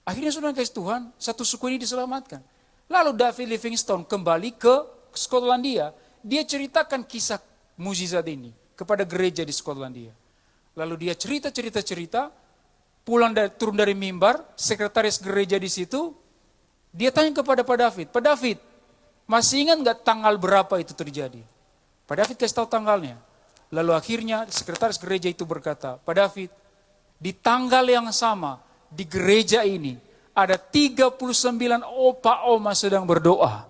Akhirnya saudara kasih Tuhan, satu suku ini diselamatkan. Lalu David Livingstone kembali ke Skotlandia, dia ceritakan kisah mukjizat ini kepada gereja di Skotlandia. Lalu dia cerita, turun dari mimbar, sekretaris gereja di situ, dia tanya kepada Pak David, Pak David, masih ingat gak tanggal berapa itu terjadi? Pak David kasih tahu tanggalnya. Lalu akhirnya sekretaris gereja itu berkata, Pak David, di tanggal yang sama, di gereja ini, ada 39 opa oma sedang berdoa.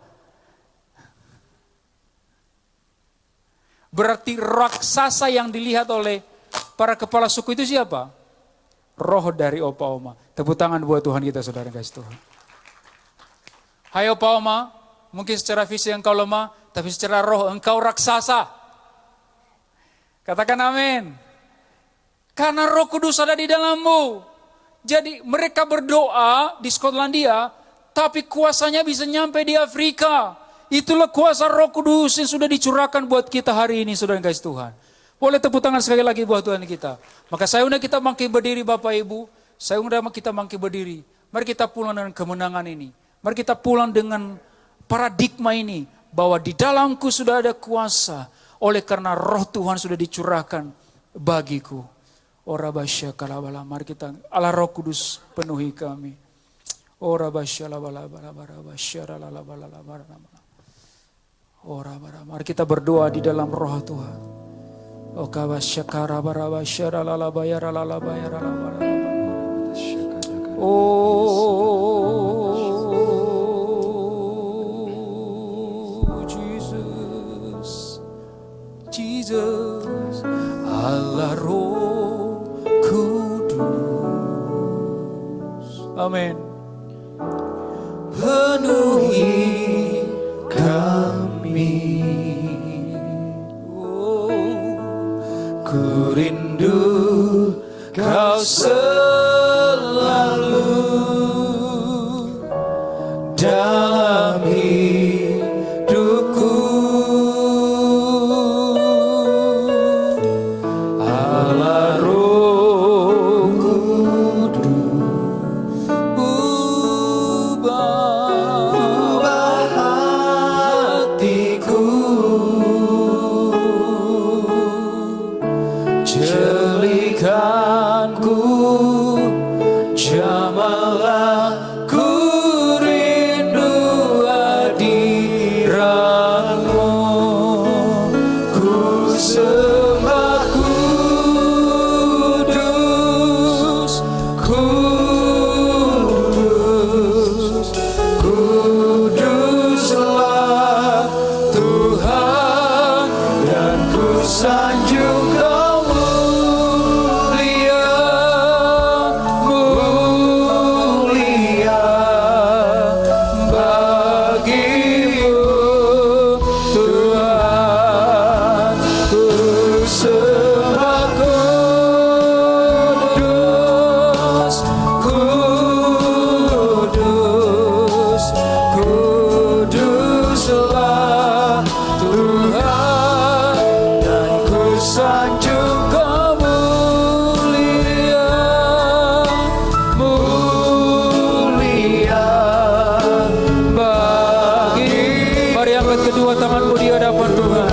Berarti raksasa yang dilihat oleh para kepala suku itu siapa? Roh dari opa oma. Tepuk tangan buat Tuhan kita saudara kasih Tuhan. Hai opa oma, mungkin secara fisik engkau lemah, tapi secara roh engkau raksasa. Katakan amin. Karena Roh Kudus ada di dalammu. Jadi mereka berdoa di Skotlandia, tapi kuasanya bisa nyampe di Afrika. Itulah kuasa Roh Kudus yang sudah dicurahkan buat kita hari ini, saudara kasih Tuhan. Boleh tepuk tangan sekali lagi buat Tuhan kita. Maka saya undang kita bangkit berdiri Bapak Ibu. Saya undang kita bangkit berdiri. Mari kita pulang dengan kemenangan ini. Mari kita pulang dengan paradigma ini. Bahwa di dalamku sudah ada kuasa. Oleh karena roh Tuhan sudah dicurahkan bagiku. Ora basya kalabala. Mari kita, Allah Roh Kudus penuhi kami. Ora basya labala basya lalabala. Mari kita berdoa di dalam roh Tuhan. Oh Jesus, Jesus, Allah Roh Kudus. Amin. Penuhi kami, oh, ku rindu Kau selalu dalam hidupku. Allah Roh Kudus, ubah hatiku, jelikanku, jamalah ku rindu hadiratmu. Ku sembah kudus, kudus, kuduslah Tuhan, dan ku sanjung Kau mulia, mulia bagimu Tuhan. Ku sembah kudus, kudus, kuduslah Tuhan, dan ku sanjung Kau mulia, mulia bagi. Mari angkat kedua tanganmu di hadapan Tuhan.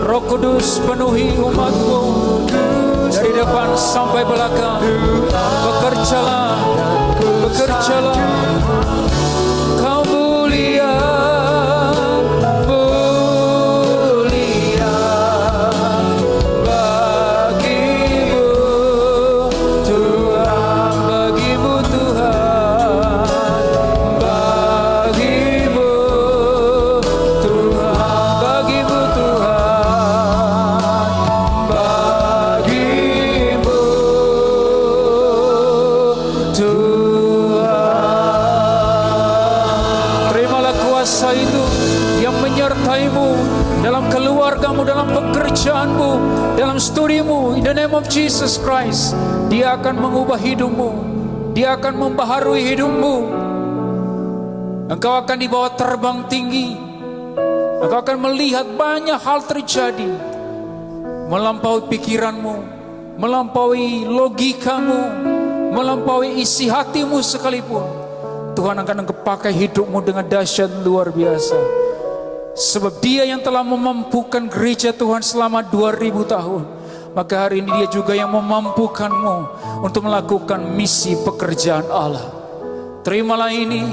Roh Kudus penuhi umatmu dari depan sampai belakang. Bekerjalah, bekerjalah. Kau mulia, mulia bagimu Tuhan, bagimu Tuhan, bagimu Tuhan, bagimu Tuhan, bagimu Tuhan. Terimalah kuasa itu yang menyertaimu dalam keluargamu, dalam pekerjaanmu, dalam studimu. In the name of Jesus Christ, Dia akan mengubah hidupmu, Dia akan membaharui hidupmu. Engkau akan dibawa terbang tinggi, engkau akan melihat banyak hal terjadi, melampaui pikiranmu, melampaui logikamu, melampaui isi hatimu sekalipun. Tuhan akan pakai hidupmu dengan dahsyat luar biasa. Sebab Dia yang telah memampukan gereja Tuhan selama 2000 tahun, maka hari ini Dia juga yang memampukanmu untuk melakukan misi pekerjaan Allah. Terimalah ini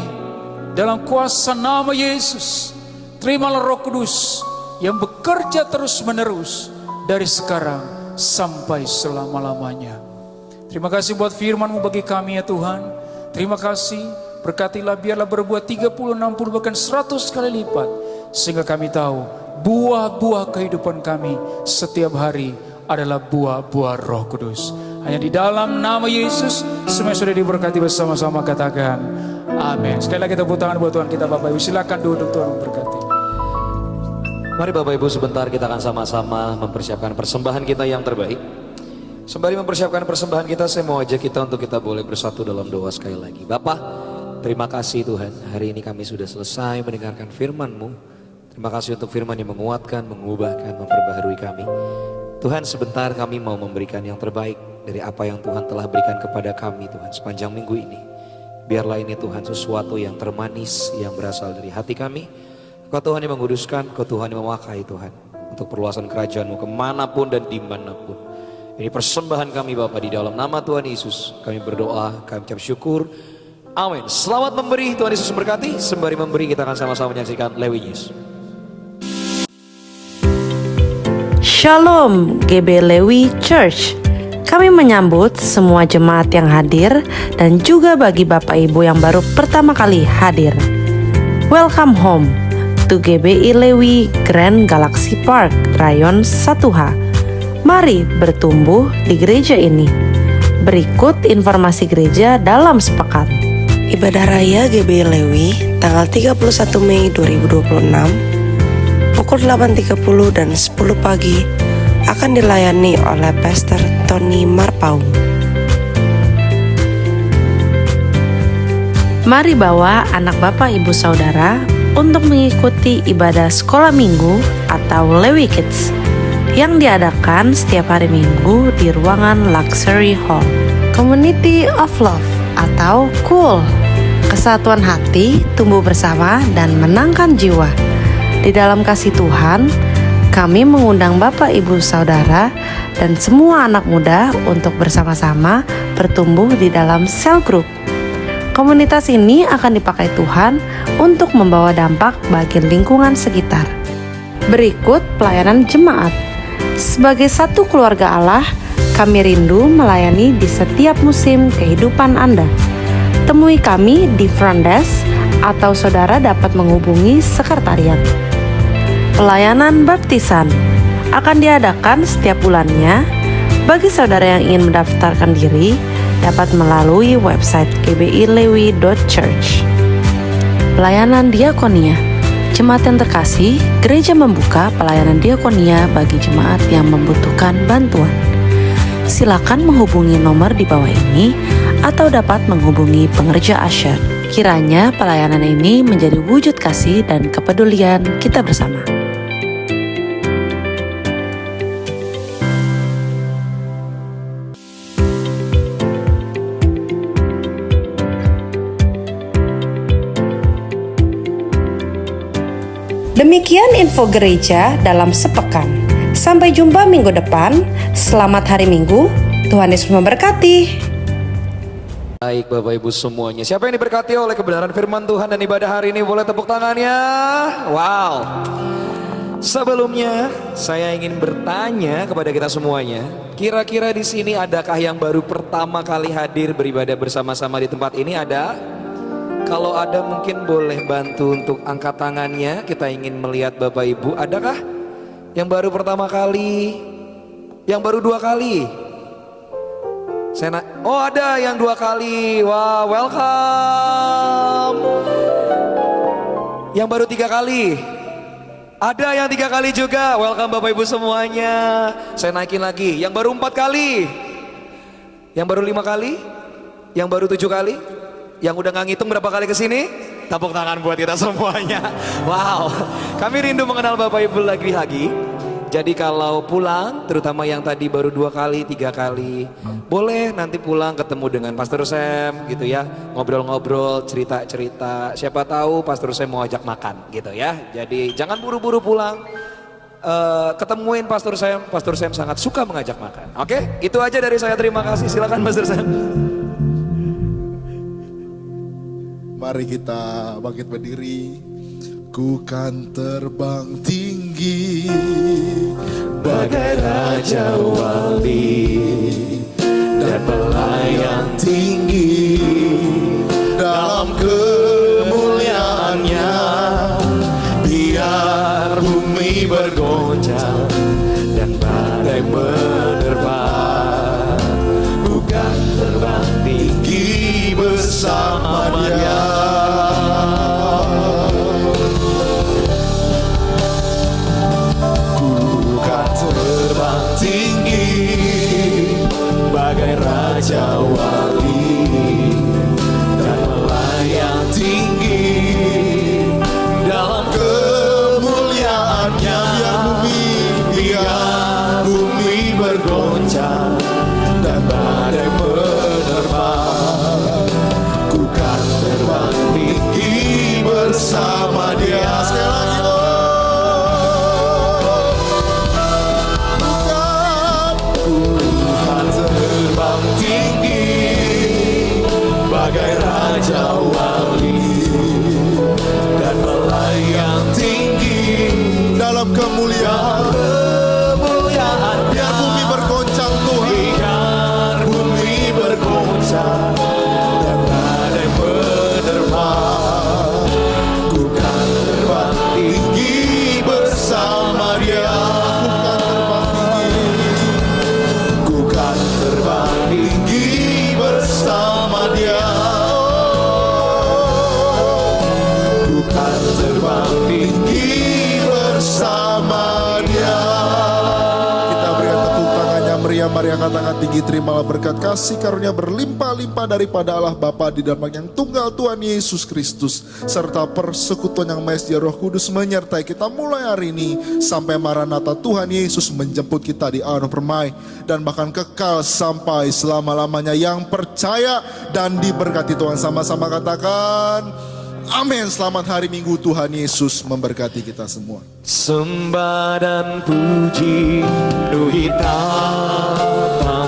dalam kuasa nama Yesus. Terimalah Roh Kudus yang bekerja terus menerus dari sekarang sampai selama-lamanya. Terima kasih buat firman-Mu bagi kami ya Tuhan. Terima kasih, berkatilah biarlah berbuat 30, 60 bahkan 100 kali lipat, sehingga kami tahu buah-buah kehidupan kami setiap hari adalah buah-buah Roh Kudus. Hanya di dalam nama Yesus semua sudah diberkati bersama-sama, katakan amin. Sekali lagi tepuk tangan buat Tuhan kita. Bapak Ibu silakan duduk, Tuhan memberkati. Mari Bapak Ibu sebentar kita akan sama-sama mempersiapkan persembahan kita yang terbaik. Sembari mempersiapkan persembahan kita, saya mau ajak kita untuk kita boleh bersatu dalam doa sekali lagi. Bapa, terima kasih Tuhan, hari ini kami sudah selesai mendengarkan firman-Mu. Terima kasih untuk firman yang menguatkan, mengubahkan, memperbaharui kami. Tuhan, sebentar kami mau memberikan yang terbaik dari apa yang Tuhan telah berikan kepada kami Tuhan sepanjang minggu ini. Biarlah ini Tuhan sesuatu yang termanis yang berasal dari hati kami. Kau Tuhan yang menguduskan, Kau Tuhan yang memakai Tuhan untuk perluasan kerajaan-Mu kemanapun dan dimanapun. Ini persembahan kami Bapa di dalam nama Tuhan Yesus. Kami berdoa, kami ucap syukur. Amin. Selamat memberi, Tuhan Yesus memberkati. Sembari memberi kita akan sama-sama menyaksikan Lewi News. Shalom GB Lewi Church. Kami menyambut semua jemaat yang hadir dan juga bagi Bapak Ibu yang baru pertama kali hadir. Welcome home to GBI Lewi Grand Galaxy Park, Rayon 1H. Mari bertumbuh di gereja ini. Berikut informasi gereja dalam sepekan. Ibadah Raya GBI Lewi tanggal 31 Mei 2026 pukul 8.30 dan 10 pagi akan dilayani oleh Pastor Tony Marpaung. Mari bawa anak Bapak Ibu Saudara untuk mengikuti ibadah sekolah minggu atau Lewi Kids yang diadakan setiap hari Minggu di ruangan Luxury Hall. Community of Love atau KUL, kesatuan hati, tumbuh bersama dan menangkan jiwa. Di dalam kasih Tuhan, kami mengundang Bapak Ibu Saudara dan semua anak muda untuk bersama-sama bertumbuh di dalam cell group. Komunitas ini akan dipakai Tuhan untuk membawa dampak bagi lingkungan sekitar. Berikut pelayanan jemaat. Sebagai satu keluarga Allah, kami rindu melayani di setiap musim kehidupan Anda. Temui kami di front desk atau saudara dapat menghubungi sekretariat. Pelayanan baptisan akan diadakan setiap bulannya. Bagi saudara yang ingin mendaftarkan diri, dapat melalui website gbilewi.church. Pelayanan diakonia. Jemaat yang terkasih, gereja membuka pelayanan diakonia bagi jemaat yang membutuhkan bantuan. Silakan menghubungi nomor di bawah ini atau dapat menghubungi pengerja Asher. Kiranya pelayanan ini menjadi wujud kasih dan kepedulian kita bersama. Demikian info gereja dalam sepekan. Sampai jumpa minggu depan. Selamat hari Minggu. Tuhan Yesus memberkati. Baik Bapak Ibu semuanya. Siapa yang diberkati oleh kebenaran firman Tuhan dan ibadah hari ini boleh tepuk tangannya. Wow. Sebelumnya saya ingin bertanya kepada kita semuanya. Kira-kira di sini adakah yang baru pertama kali hadir beribadah bersama-sama di tempat ini? Ada? Kalau ada mungkin boleh bantu untuk angkat tangannya. Kita ingin melihat Bapak Ibu. Adakah yang baru pertama kali? Yang baru 2 kali? Oh ada yang 2 kali. Wah, welcome. Yang baru 3 kali? Ada yang 3 kali juga. Welcome Bapak Ibu semuanya. Saya naikin lagi. Yang baru 4 kali? Yang baru 5 kali? Yang baru 7 kali? Yang udah gak ngitung berapa kali kesini? Tepuk tangan buat kita semuanya. Wow, kami rindu mengenal Bapak Ibu lagi. Jadi kalau pulang, terutama yang tadi baru 2 kali, 3 kali, boleh nanti pulang ketemu dengan Pastor Sam gitu ya. Ngobrol-ngobrol, cerita-cerita. Siapa tahu Pastor Sam mau ajak makan gitu ya. Jadi jangan buru-buru pulang. Ketemuin Pastor Sam sangat suka mengajak makan. Oke, itu aja dari saya, terima kasih. Silakan Pastor Sam. Mari kita bangkit berdiri. Ku kan terbang tinggi bagai Raja Wali dan melayang tinggi dalam kemuliaannya. Biar bumi bergoncang dan badai menerpa, ku kan terbang tinggi bersama Dia. Raja Wali dan melayang tinggi dalam kemuliaannya. Biar bumi bergoncang dan badai menerpa, ku kan terbang tinggi bersama Dia. Sekali lagi bagai Raja Wali dan melayang tinggi dalam kemuliaan. Biar bumi bergoncang Tuhan. bersama Dia. Kita berikan tepuk tangannya meriah, mari angkat tangan tinggi, terimalah berkat kasih karunia berlimpah-limpah daripada Allah Bapa di dalam yang tunggal Tuhan Yesus Kristus, serta persekutuan yang maha esa Roh Kudus menyertai kita mulai hari ini sampai Maranatha Tuhan Yesus menjemput kita di awan permai, dan bahkan kekal sampai selama-lamanya. Yang percaya dan diberkati Tuhan sama-sama katakan amin. Selamat hari Minggu, Tuhan Yesus memberkati kita semua. Sembah dan puji penuhi tata